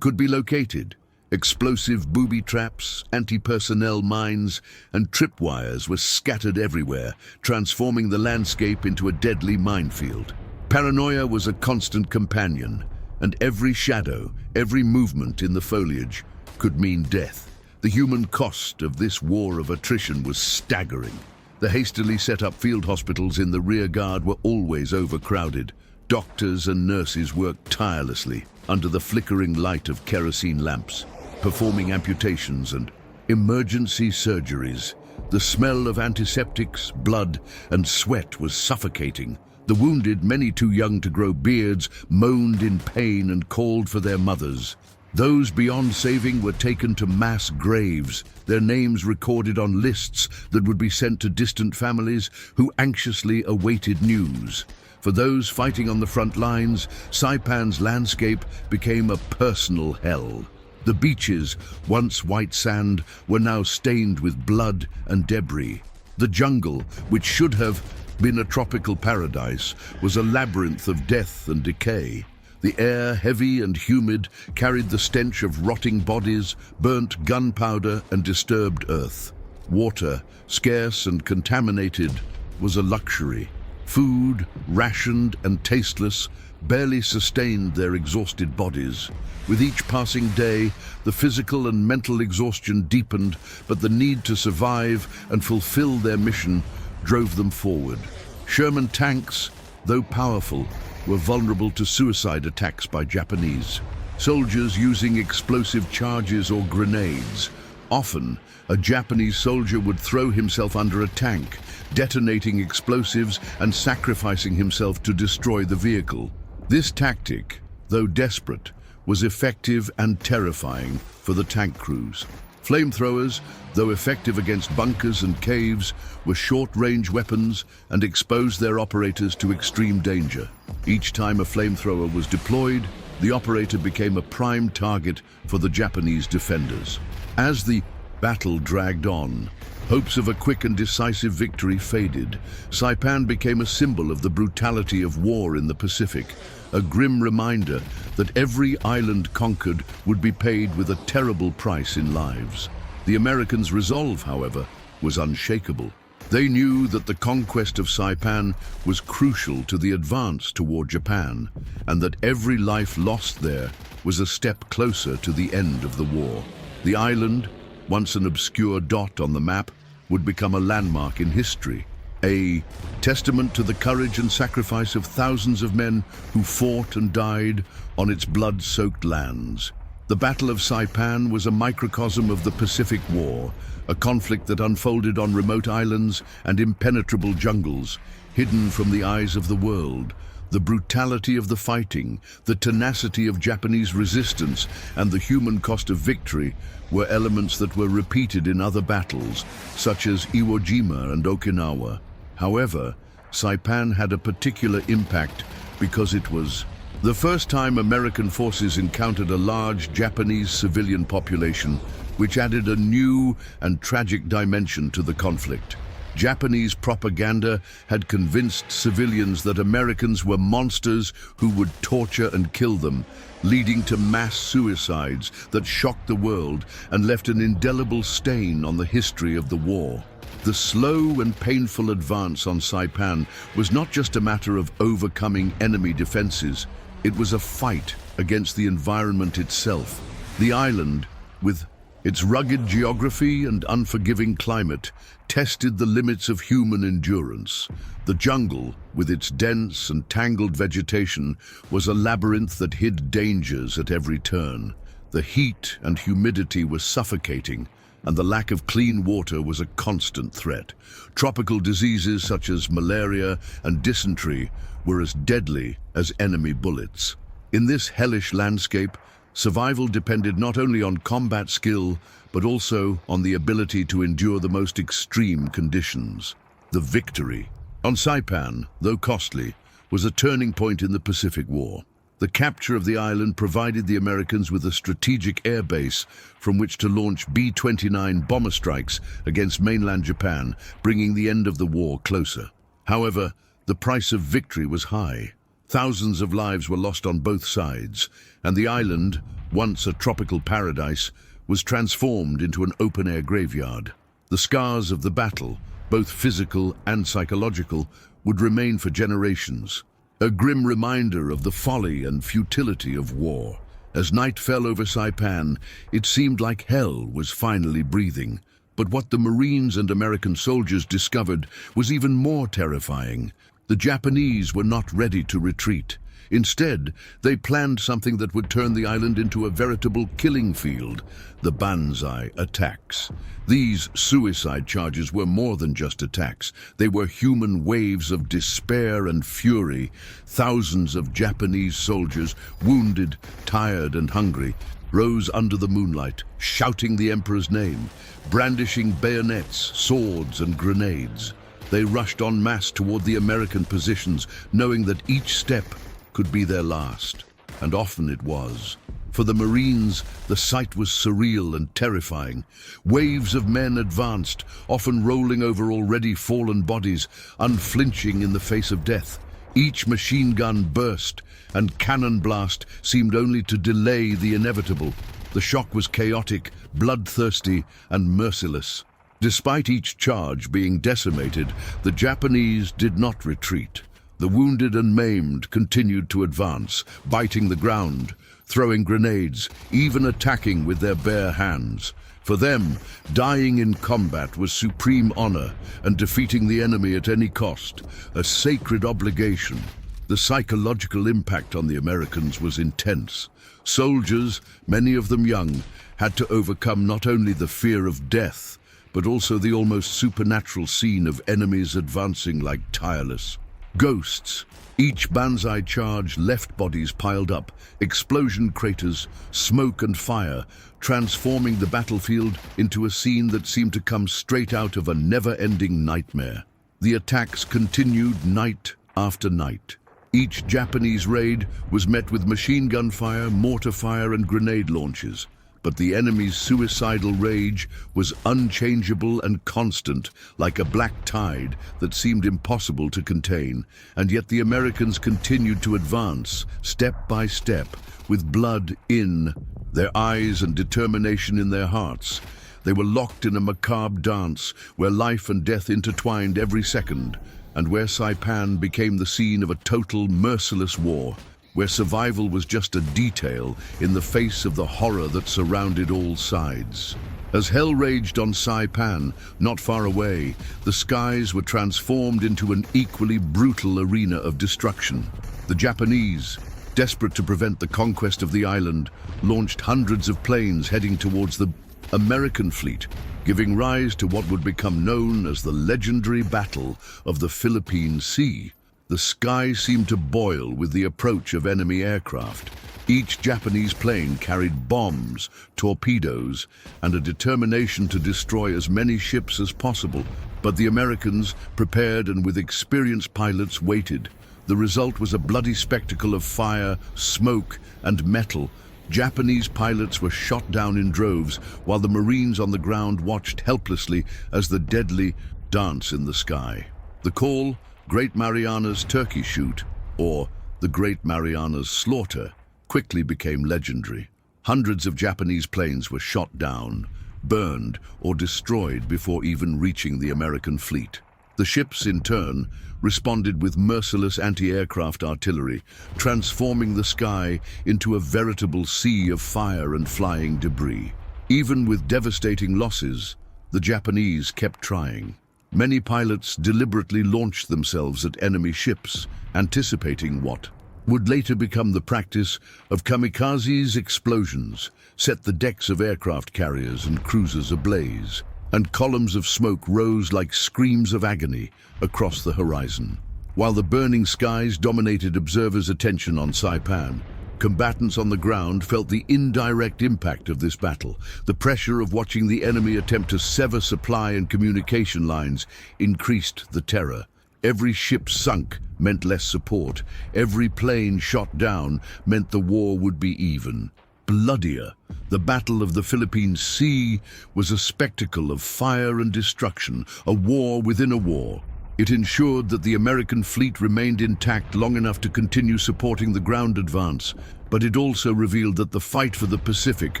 could be located. Explosive booby traps, anti-personnel mines, and tripwires were scattered everywhere, transforming the landscape into a deadly minefield. Paranoia was a constant companion, and every shadow, every movement in the foliage could mean death. The human cost of this war of attrition was staggering. The hastily set up field hospitals in the rear guard were always overcrowded. Doctors and nurses worked tirelessly under the flickering light of kerosene lamps, performing amputations and emergency surgeries. The smell of antiseptics, blood, and sweat was suffocating. The wounded, many too young to grow beards, moaned in pain and called for their mothers. Those beyond saving were taken to mass graves, their names recorded on lists that would be sent to distant families who anxiously awaited news. For those fighting on the front lines, Saipan's landscape became a personal hell. The beaches, once white sand, were now stained with blood and debris. The jungle, which should have been a tropical paradise, was a labyrinth of death and decay. The air, heavy and humid, carried the stench of rotting bodies, burnt gunpowder and disturbed earth. Water, scarce and contaminated, was a luxury. Food, rationed and tasteless, barely sustained their exhausted bodies. With each passing day, the physical and mental exhaustion deepened, but the need to survive and fulfill their mission drove them forward. Sherman tanks, though powerful, were vulnerable to suicide attacks by Japanese soldiers using explosive charges or grenades. Often, a Japanese soldier would throw himself under a tank, detonating explosives and sacrificing himself to destroy the vehicle. This tactic, though desperate, was effective and terrifying for the tank crews. Flamethrowers, though effective against bunkers and caves, were short-range weapons and exposed their operators to extreme danger. Each time a flamethrower was deployed, the operator became a prime target for the Japanese defenders. As the battle dragged on, hopes of a quick and decisive victory faded. Saipan became a symbol of the brutality of war in the Pacific, a grim reminder that every island conquered would be paid with a terrible price in lives. The Americans' resolve, however, was unshakable. They knew that the conquest of Saipan was crucial to the advance toward Japan, and that every life lost there was a step closer to the end of the war. The island, once an obscure dot on the map, would become a landmark in history, a testament to the courage and sacrifice of thousands of men who fought and died on its blood-soaked lands. The Battle of Saipan was a microcosm of the Pacific War, a conflict that unfolded on remote islands and impenetrable jungles, hidden from the eyes of the world. The brutality of the fighting, the tenacity of Japanese resistance, and the human cost of victory were elements that were repeated in other battles, such as Iwo Jima and Okinawa. However, Saipan had a particular impact because it was the first time American forces encountered a large Japanese civilian population, which added a new and tragic dimension to the conflict. Japanese propaganda had convinced civilians that Americans were monsters who would torture and kill them, leading to mass suicides that shocked the world and left an indelible stain on the history of the war. The slow and painful advance on Saipan was not just a matter of overcoming enemy defenses. It was a fight against the environment itself. The island, with its rugged geography and unforgiving climate, tested the limits of human endurance. The jungle, with its dense and tangled vegetation, was a labyrinth that hid dangers at every turn. The heat and humidity were suffocating, and the lack of clean water was a constant threat. Tropical diseases such as malaria and dysentery were as deadly as enemy bullets. In this hellish landscape, survival depended not only on combat skill, but also on the ability to endure the most extreme conditions. The victory on Saipan, though costly, was a turning point in the Pacific War. The capture of the island provided the Americans with a strategic air base from which to launch B-29 bomber strikes against mainland Japan, bringing the end of the war closer. However, the price of victory was high. Thousands of lives were lost on both sides, and the island, once a tropical paradise, was transformed into an open-air graveyard. The scars of the battle, both physical and psychological, would remain for generations. A grim reminder of the folly and futility of war. As night fell over Saipan, it seemed like hell was finally breathing. But what the Marines and American soldiers discovered was even more terrifying. The Japanese were not ready to retreat. Instead, they planned something that would turn the island into a veritable killing field: the Banzai attacks. These suicide charges were more than just attacks. They were human waves of despair and fury. Thousands of Japanese soldiers, wounded, tired, and hungry, rose under the moonlight, shouting the Emperor's name, brandishing bayonets, swords, and grenades. They rushed en masse toward the American positions, knowing that each step could be their last. And often it was. For the Marines, the sight was surreal and terrifying. Waves of men advanced, often rolling over already fallen bodies, unflinching in the face of death. Each machine gun burst, and cannon blast seemed only to delay the inevitable. The shock was chaotic, bloodthirsty, and merciless. Despite each charge being decimated, the Japanese did not retreat. The wounded and maimed continued to advance, biting the ground, throwing grenades, even attacking with their bare hands. For them, dying in combat was supreme honor, and defeating the enemy at any cost, a sacred obligation. The psychological impact on the Americans was intense. Soldiers, many of them young, had to overcome not only the fear of death, but also the almost supernatural scene of enemies advancing like tireless ghosts. Each Banzai charge left bodies piled up, explosion craters, smoke and fire, transforming the battlefield into a scene that seemed to come straight out of a never-ending nightmare. The attacks continued night after night. Each Japanese raid was met with machine gun fire, mortar fire, and grenade launches. But the enemy's suicidal rage was unchangeable and constant, like a black tide that seemed impossible to contain. And yet the Americans continued to advance, step by step, with blood in their eyes and determination in their hearts. They were locked in a macabre dance where life and death intertwined every second, and where Saipan became the scene of a total, merciless war, where survival was just a detail in the face of the horror that surrounded all sides. As hell raged on Saipan, not far away, the skies were transformed into an equally brutal arena of destruction. The Japanese, desperate to prevent the conquest of the island, launched hundreds of planes heading towards the American fleet, giving rise to what would become known as the legendary Battle of the Philippine Sea. The sky seemed to boil with the approach of enemy aircraft. Each Japanese plane carried bombs, torpedoes, and a determination to destroy as many ships as possible. But the Americans, prepared and with experienced pilots, waited. The result was a bloody spectacle of fire, smoke, and metal. Japanese pilots were shot down in droves, while the Marines on the ground watched helplessly as the deadly dance in the sky. The call, Great Mariana's Turkey Shoot, or the Great Mariana's Slaughter, quickly became legendary. Hundreds of Japanese planes were shot down, burned, or destroyed before even reaching the American fleet. The ships, in turn, responded with merciless anti-aircraft artillery, transforming the sky into a veritable sea of fire and flying debris. Even with devastating losses, the Japanese kept trying. Many pilots deliberately launched themselves at enemy ships, anticipating what would later become the practice of kamikazes. Explosions set the decks of aircraft carriers and cruisers ablaze, and columns of smoke rose like screams of agony across the horizon. While the burning skies dominated observers' attention on Saipan, combatants on the ground felt the indirect impact of this battle. The pressure of watching the enemy attempt to sever supply and communication lines increased the terror. Every ship sunk meant less support. Every plane shot down meant the war would be even. Bloodier, the Battle of the Philippine Sea was a spectacle of fire and destruction, a war within a war. It ensured that the American fleet remained intact long enough to continue supporting the ground advance, but it also revealed that the fight for the Pacific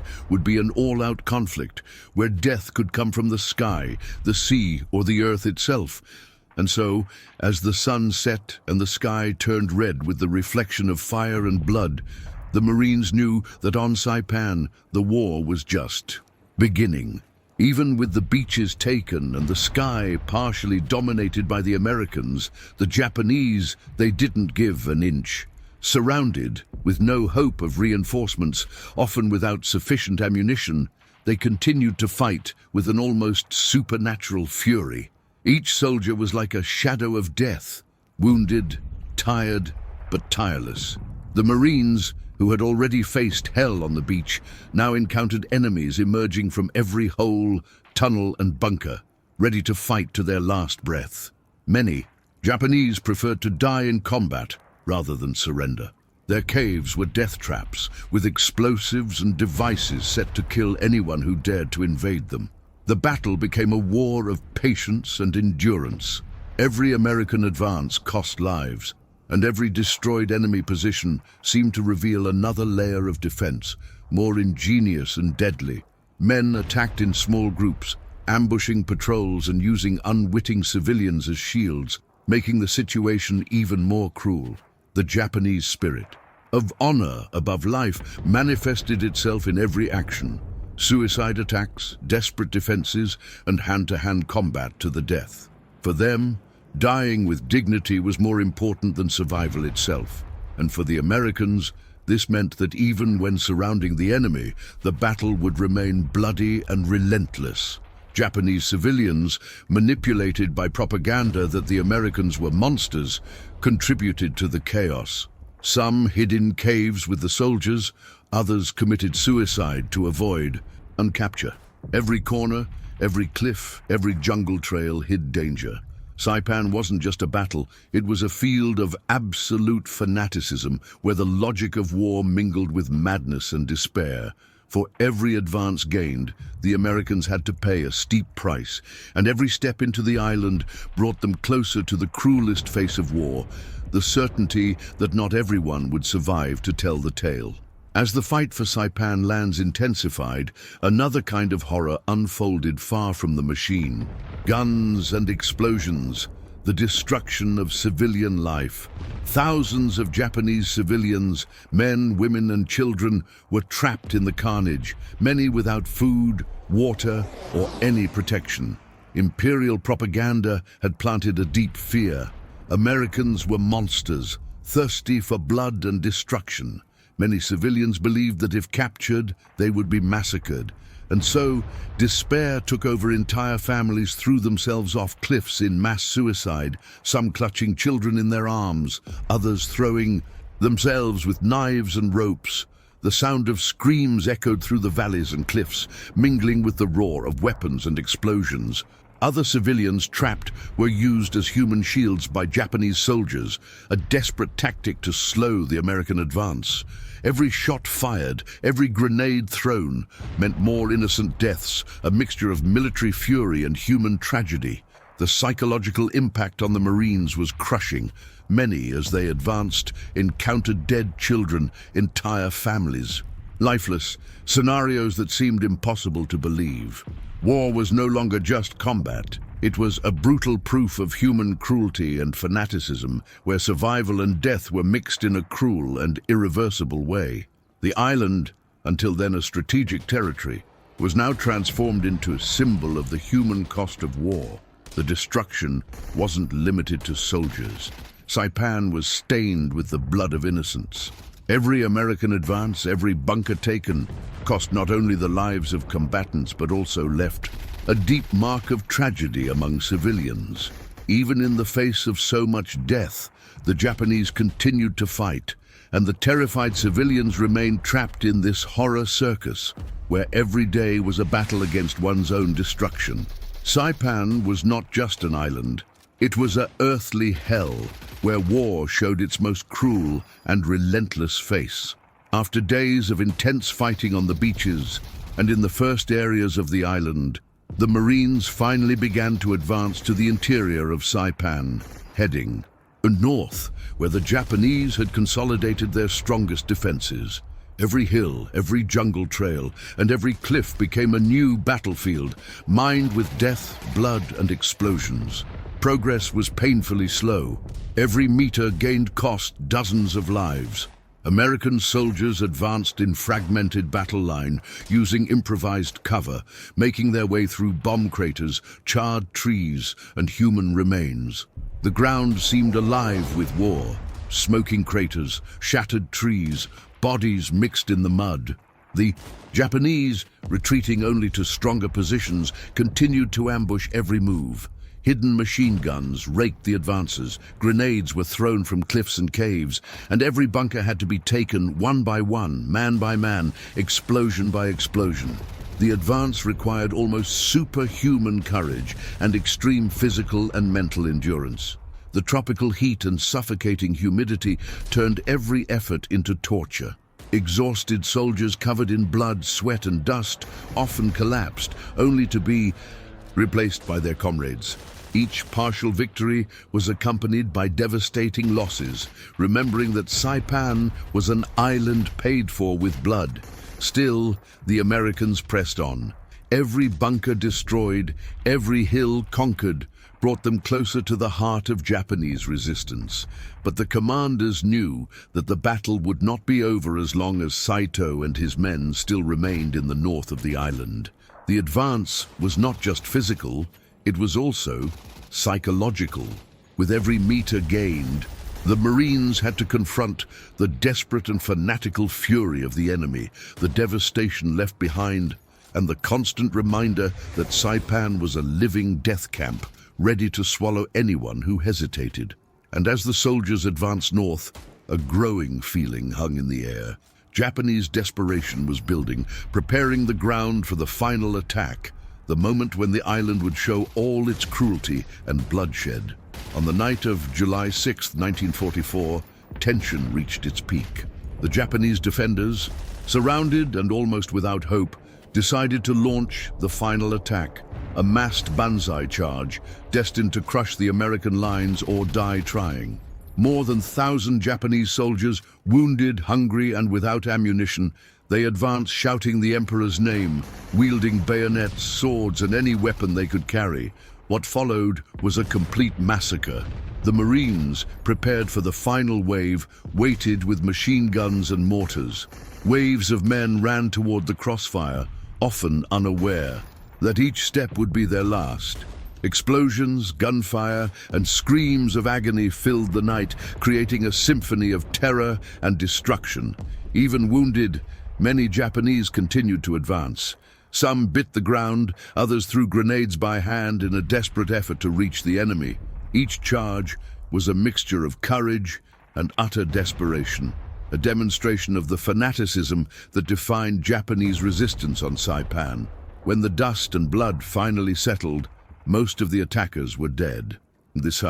would be an all-out conflict, where death could come from the sky, the sea, or the earth itself. And so, as the sun set and the sky turned red with the reflection of fire and blood, the Marines knew that on Saipan, the war was just beginning. Even with the beaches taken and the sky partially dominated by the Americans, the Japanese, they didn't give an inch. Surrounded, with no hope of reinforcements, often without sufficient ammunition, they continued to fight with an almost supernatural fury. Each soldier was like a shadow of death, wounded, tired, but tireless. The Marines, who had already faced hell on the beach, now encountered enemies emerging from every hole, tunnel and bunker, ready to fight to their last breath. Many Japanese preferred to die in combat rather than surrender. Their caves were death traps, with explosives and devices set to kill anyone who dared to invade them. The battle became a war of patience and endurance. Every American advance cost lives, and every destroyed enemy position seemed to reveal another layer of defense, more ingenious and deadly. Men attacked in small groups, ambushing patrols and using unwitting civilians as shields, making the situation even more cruel. The Japanese spirit of honor above life manifested itself in every action. Suicide attacks, desperate defenses, and hand-to-hand combat to the death. For them, dying with dignity was more important than survival itself. And for the Americans, this meant that even when surrounding the enemy, the battle would remain bloody and relentless. Japanese civilians, manipulated by propaganda that the Americans were monsters, contributed to the chaos. Some hid in caves with the soldiers, others committed suicide to avoid and capture. Every corner, every cliff, every jungle trail hid danger. Saipan wasn't just a battle, it was a field of absolute fanaticism where the logic of war mingled with madness and despair. For every advance gained, the Americans had to pay a steep price, and every step into the island brought them closer to the cruelest face of war, the certainty that not everyone would survive to tell the tale. As the fight for Saipan lands intensified, another kind of horror unfolded far from the machine. Guns and explosions, the destruction of civilian life. Thousands of Japanese civilians, men, women and children, were trapped in the carnage, many without food, water or any protection. Imperial propaganda had planted a deep fear. Americans were monsters, thirsty for blood and destruction. Many civilians believed that if captured, they would be massacred. And so, despair took over. Entire families threw themselves off cliffs in mass suicide, some clutching children in their arms, others throwing themselves with knives and ropes. The sound of screams echoed through the valleys and cliffs, mingling with the roar of weapons and explosions. Other civilians trapped were used as human shields by Japanese soldiers, a desperate tactic to slow the American advance. Every shot fired, every grenade thrown, meant more innocent deaths, a mixture of military fury and human tragedy. The psychological impact on the Marines was crushing. Many, as they advanced, encountered dead children, entire families. Lifeless, scenarios that seemed impossible to believe. War was no longer just combat. It was a brutal proof of human cruelty and fanaticism, where survival and death were mixed in a cruel and irreversible way. The island, until then a strategic territory, was now transformed into a symbol of the human cost of war. The destruction wasn't limited to soldiers. Saipan was stained with the blood of innocents. Every American advance, every bunker taken, cost not only the lives of combatants but also left a deep mark of tragedy among civilians. Even in the face of so much death, the Japanese continued to fight, and the terrified civilians remained trapped in this horror circus, where every day was a battle against one's own destruction. Saipan was not just an island, It was an earthly hell where war showed its most cruel and relentless face. After days of intense fighting on the beaches and in the first areas of the island, the Marines finally began to advance to the interior of Saipan, heading north, where the Japanese had consolidated their strongest defenses. Every hill, every jungle trail, and every cliff became a new battlefield, mined with death, blood, and explosions. Progress was painfully slow. Every meter gained cost dozens of lives. American soldiers advanced in fragmented battle line, using improvised cover, making their way through bomb craters, charred trees, and human remains. The ground seemed alive with war. Smoking craters, shattered trees, bodies mixed in the mud. The Japanese, retreating only to stronger positions, continued to ambush every move. Hidden machine guns raked the advances, grenades were thrown from cliffs and caves, and every bunker had to be taken one by one, man by man, explosion by explosion. The advance required almost superhuman courage and extreme physical and mental endurance. The tropical heat and suffocating humidity turned every effort into torture. Exhausted soldiers covered in blood, sweat, and dust often collapsed, only to be replaced by their comrades. Each partial victory was accompanied by devastating losses, remembering that Saipan was an island paid for with blood. Still, the Americans pressed on. Every bunker destroyed, every hill conquered, brought them closer to the heart of Japanese resistance. But the commanders knew that the battle would not be over as long as Saito and his men still remained in the north of the island. The advance was not just physical, it was also psychological. With every meter gained, the Marines had to confront the desperate and fanatical fury of the enemy, the devastation left behind, and the constant reminder that Saipan was a living death camp, ready to swallow anyone who hesitated. And as the soldiers advanced north, a growing feeling hung in the air. Japanese desperation was building, preparing the ground for the final attack, the moment when the island would show all its cruelty and bloodshed. On the night of July 6, 1944, tension reached its peak. The Japanese defenders, surrounded and almost without hope, decided to launch the final attack, a massed banzai charge destined to crush the American lines or die trying. More than 1,000 Japanese soldiers, wounded, hungry, and without ammunition, they advanced shouting the Emperor's name, wielding bayonets, swords, and any weapon they could carry. What followed was a complete massacre. The Marines, prepared for the final wave, waited with machine guns and mortars. Waves of men ran toward the crossfire, often unaware that each step would be their last. Explosions, gunfire, and screams of agony filled the night, creating a symphony of terror and destruction. Even wounded, many Japanese continued to advance. Some bit the ground, others threw grenades by hand in a desperate effort to reach the enemy. Each charge was a mixture of courage and utter desperation, a demonstration of the fanaticism that defined Japanese resistance on Saipan. When the dust and blood finally settled, most of the attackers were dead. This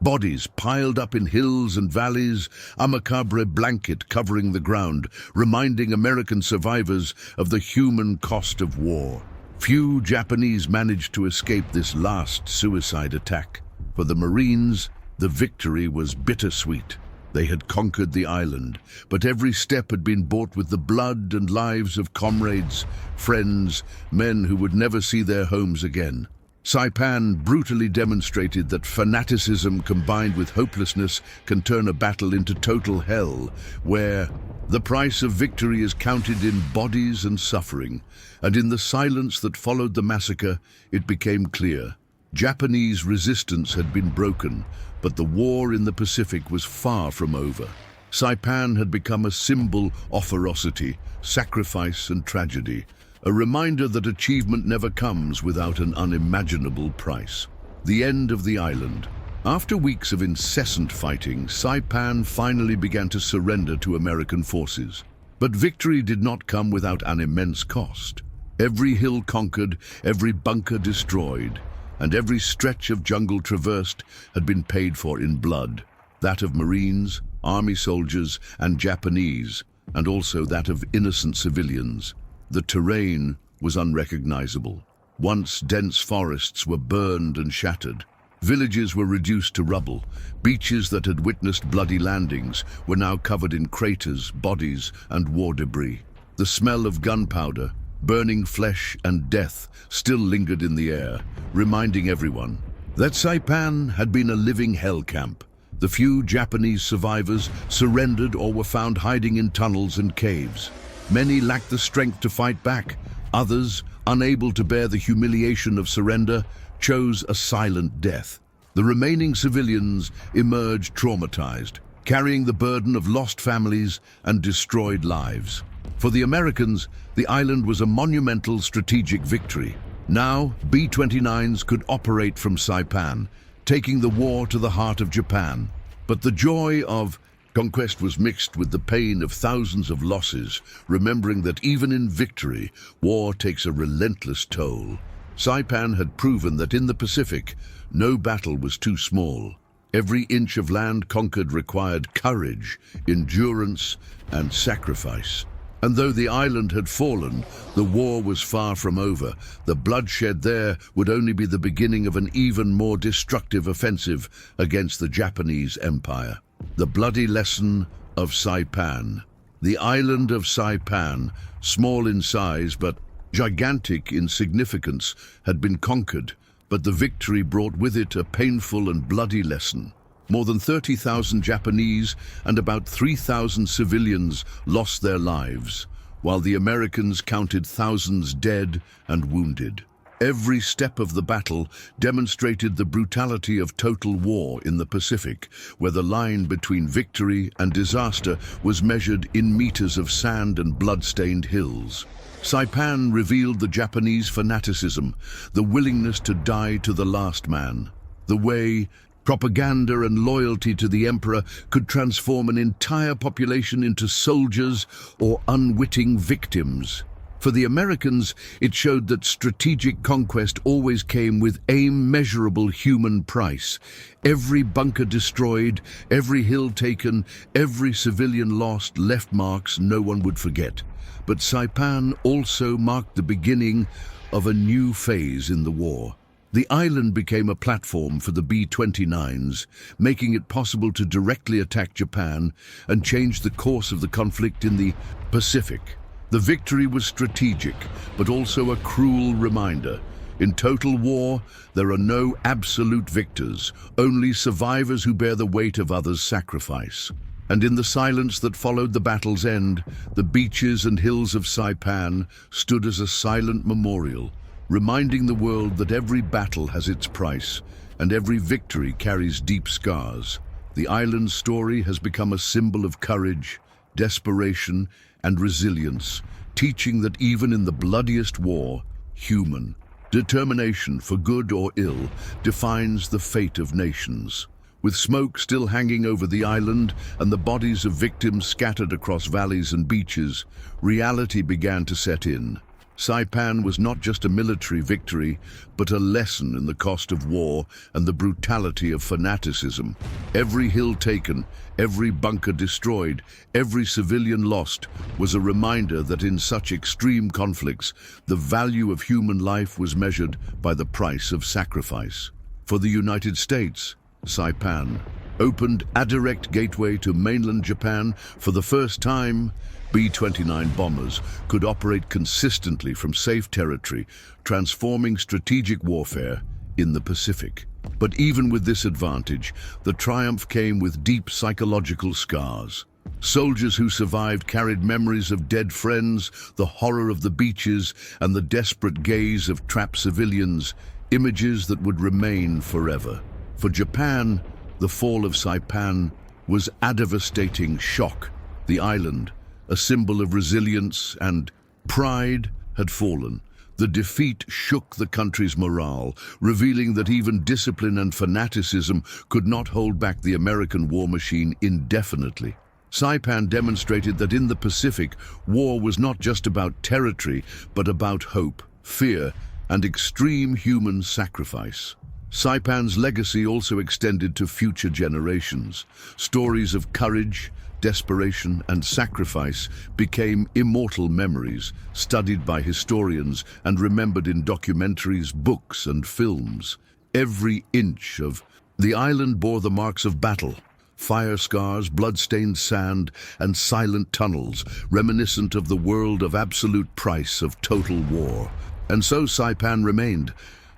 bodies piled up in hills and valleys, a macabre blanket covering the ground, reminding American survivors of the human cost of war. Few Japanese managed to escape this last suicide attack. For the Marines, the victory was bittersweet. They had conquered the island, but every step had been bought with the blood and lives of comrades, friends, men who would never see their homes again. Saipan brutally demonstrated that fanaticism combined with hopelessness can turn a battle into total hell, where the price of victory is counted in bodies and suffering. And in the silence that followed the massacre, it became clear. Japanese resistance had been broken, but the war in the Pacific was far from over. Saipan had become a symbol of ferocity, sacrifice, and tragedy. A reminder that achievement never comes without an unimaginable price. The end of the island. After weeks of incessant fighting, Saipan finally began to surrender to American forces. But victory did not come without an immense cost. Every hill conquered, every bunker destroyed, and every stretch of jungle traversed had been paid for in blood, that of Marines, Army soldiers, and Japanese, and also that of innocent civilians. The terrain was unrecognizable. Once dense forests were burned and shattered. Villages were reduced to rubble. Beaches that had witnessed bloody landings were now covered in craters, bodies, and war debris. The smell of gunpowder, burning flesh, and death still lingered in the air, reminding everyone that Saipan had been a living hell camp. The few Japanese survivors surrendered or were found hiding in tunnels and caves. Many lacked the strength to fight back. Others, unable to bear the humiliation of surrender, chose a silent death. The remaining civilians emerged traumatized, carrying the burden of lost families and destroyed lives. For the Americans, the island was a monumental strategic victory. Now, B-29s could operate from Saipan, taking the war to the heart of Japan. But the joy of conquest was mixed with the pain of thousands of losses, remembering that even in victory, war takes a relentless toll. Saipan had proven that in the Pacific, no battle was too small. Every inch of land conquered required courage, endurance, and sacrifice. And though the island had fallen, the war was far from over. The bloodshed there would only be the beginning of an even more destructive offensive against the Japanese Empire. The bloody lesson of Saipan. The island of Saipan, small in size but gigantic in significance, had been conquered, but the victory brought with it a painful and bloody lesson. More than 30,000 Japanese and about 3,000 civilians lost their lives, while the Americans counted thousands dead and wounded. Every step of the battle demonstrated the brutality of total war in the Pacific, where the line between victory and disaster was measured in meters of sand and blood-stained hills. Saipan revealed the Japanese fanaticism, the willingness to die to the last man, the way propaganda and loyalty to the emperor could transform an entire population into soldiers or unwitting victims. For the Americans, it showed that strategic conquest always came with a measurable human price. Every bunker destroyed, every hill taken, every civilian lost left marks no one would forget. But Saipan also marked the beginning of a new phase in the war. The island became a platform for the B-29s, making it possible to directly attack Japan and change the course of the conflict in the Pacific. The victory was strategic, but also a cruel reminder. In total war, there are no absolute victors, only survivors who bear the weight of others' sacrifice. And in the silence that followed the battle's end, the beaches and hills of Saipan stood as a silent memorial, reminding the world that every battle has its price, and every victory carries deep scars. The island's story has become a symbol of courage, desperation, and resilience, teaching that even in the bloodiest war, human determination, for good or ill, defines the fate of nations. With smoke still hanging over the island and the bodies of victims scattered across valleys and beaches, reality began to set in. Saipan was not just a military victory, but a lesson in the cost of war and the brutality of fanaticism. Every hill taken, every bunker destroyed, every civilian lost was a reminder that in such extreme conflicts, the value of human life was measured by the price of sacrifice. For the United States, Saipan opened a direct gateway to mainland Japan. For the first time, B-29 bombers could operate consistently from safe territory, transforming strategic warfare in the Pacific. But even with this advantage, the triumph came with deep psychological scars. Soldiers who survived carried memories of dead friends, the horror of the beaches, and the desperate gaze of trapped civilians, images that would remain forever. For Japan, the fall of Saipan was a devastating shock. The island, a symbol of resilience and pride, had fallen. The defeat shook the country's morale, revealing that even discipline and fanaticism could not hold back the American war machine indefinitely. Saipan demonstrated that in the Pacific, war was not just about territory, but about hope, fear, and extreme human sacrifice. Saipan's legacy also extended to future generations. Stories of courage, desperation, and sacrifice became immortal memories, studied by historians and remembered in documentaries, books, and films. Every inch of the island bore the marks of battle. Fire scars, blood-stained sand, and silent tunnels, reminiscent of the world of absolute price of total war. And so Saipan remained,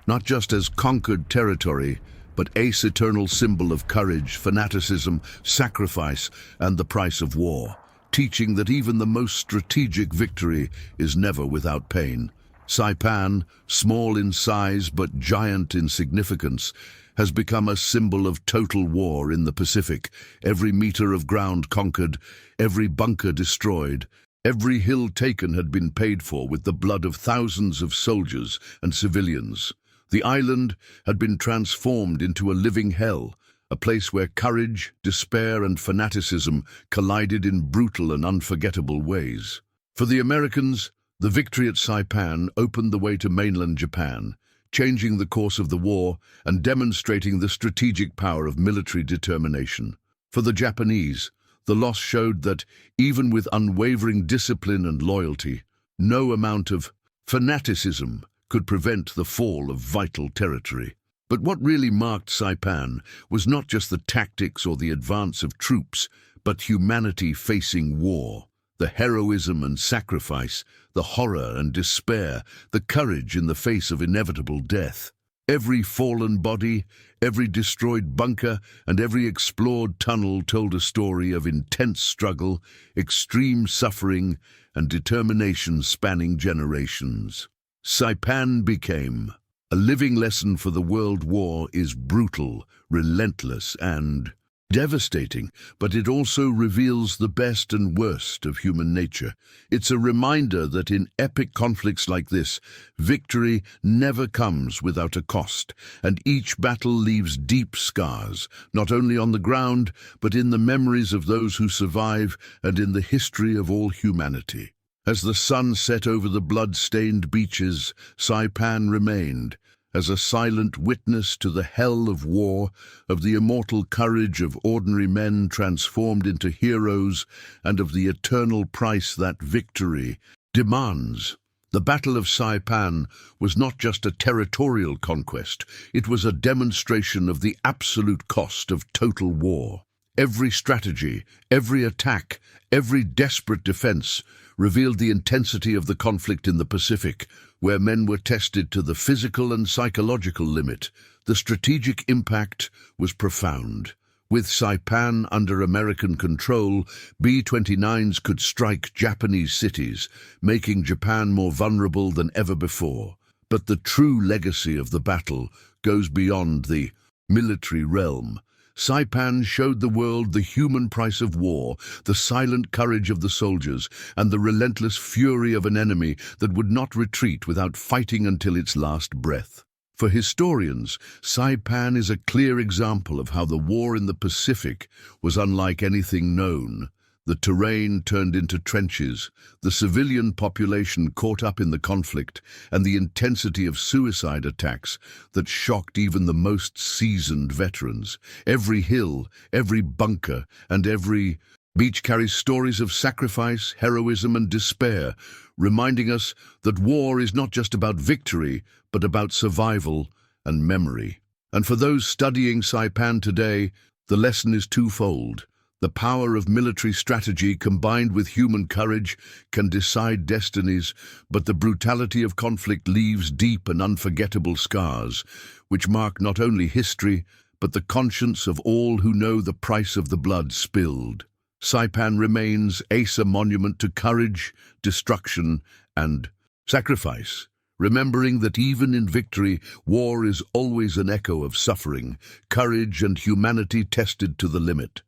not just as conquered territory, but Ace eternal symbol of courage, fanaticism, sacrifice, and the price of war, teaching that even the most strategic victory is never without pain. Saipan, small in size but giant in significance, has become a symbol of total war in the Pacific. Every meter of ground conquered, every bunker destroyed, every hill taken had been paid for with the blood of thousands of soldiers and civilians. The island had been transformed into a living hell, a place where courage, despair, and fanaticism collided in brutal and unforgettable ways. For the Americans, the victory at Saipan opened the way to mainland Japan, changing the course of the war and demonstrating the strategic power of military determination. For the Japanese, the loss showed that, even with unwavering discipline and loyalty, no amount of fanaticism could prevent the fall of vital territory. But what really marked Saipan was not just the tactics or the advance of troops, but humanity facing war. The heroism and sacrifice, the horror and despair, the courage in the face of inevitable death. Every fallen body, every destroyed bunker, and every explored tunnel told a story of intense struggle, extreme suffering, and determination spanning generations. Saipan became a living lesson for the world war is brutal, relentless, and devastating, but it also reveals the best and worst of human nature. It's a reminder that in epic conflicts like this, victory never comes without a cost, and each battle leaves deep scars, not only on the ground, but in the memories of those who survive and in the history of all humanity. As the sun set over the blood-stained beaches, Saipan remained, as a silent witness to the hell of war, of the immortal courage of ordinary men transformed into heroes, and of the eternal price that victory demands. The Battle of Saipan was not just a territorial conquest, it was a demonstration of the absolute cost of total war. Every strategy, every attack, every desperate defense revealed the intensity of the conflict in the Pacific, where men were tested to the physical and psychological limit. The strategic impact was profound. With Saipan under American control, B-29s could strike Japanese cities, making Japan more vulnerable than ever before. But the true legacy of the battle goes beyond the military realm. Saipan showed the world the human price of war, the silent courage of the soldiers, and the relentless fury of an enemy that would not retreat without fighting until its last breath. For historians, Saipan is a clear example of how the war in the Pacific was unlike anything known. The terrain turned into trenches, the civilian population caught up in the conflict, and the intensity of suicide attacks that shocked even the most seasoned veterans. Every hill, every bunker, and every beach carries stories of sacrifice, heroism, and despair, reminding us that war is not just about victory, but about survival and memory. And for those studying Saipan today, the lesson is twofold. The power of military strategy combined with human courage can decide destinies, but the brutality of conflict leaves deep and unforgettable scars, which mark not only history, but the conscience of all who know the price of the blood spilled. Saipan remains a monument to courage, destruction, and sacrifice, remembering that even in victory, war is always an echo of suffering, courage, and humanity tested to the limit.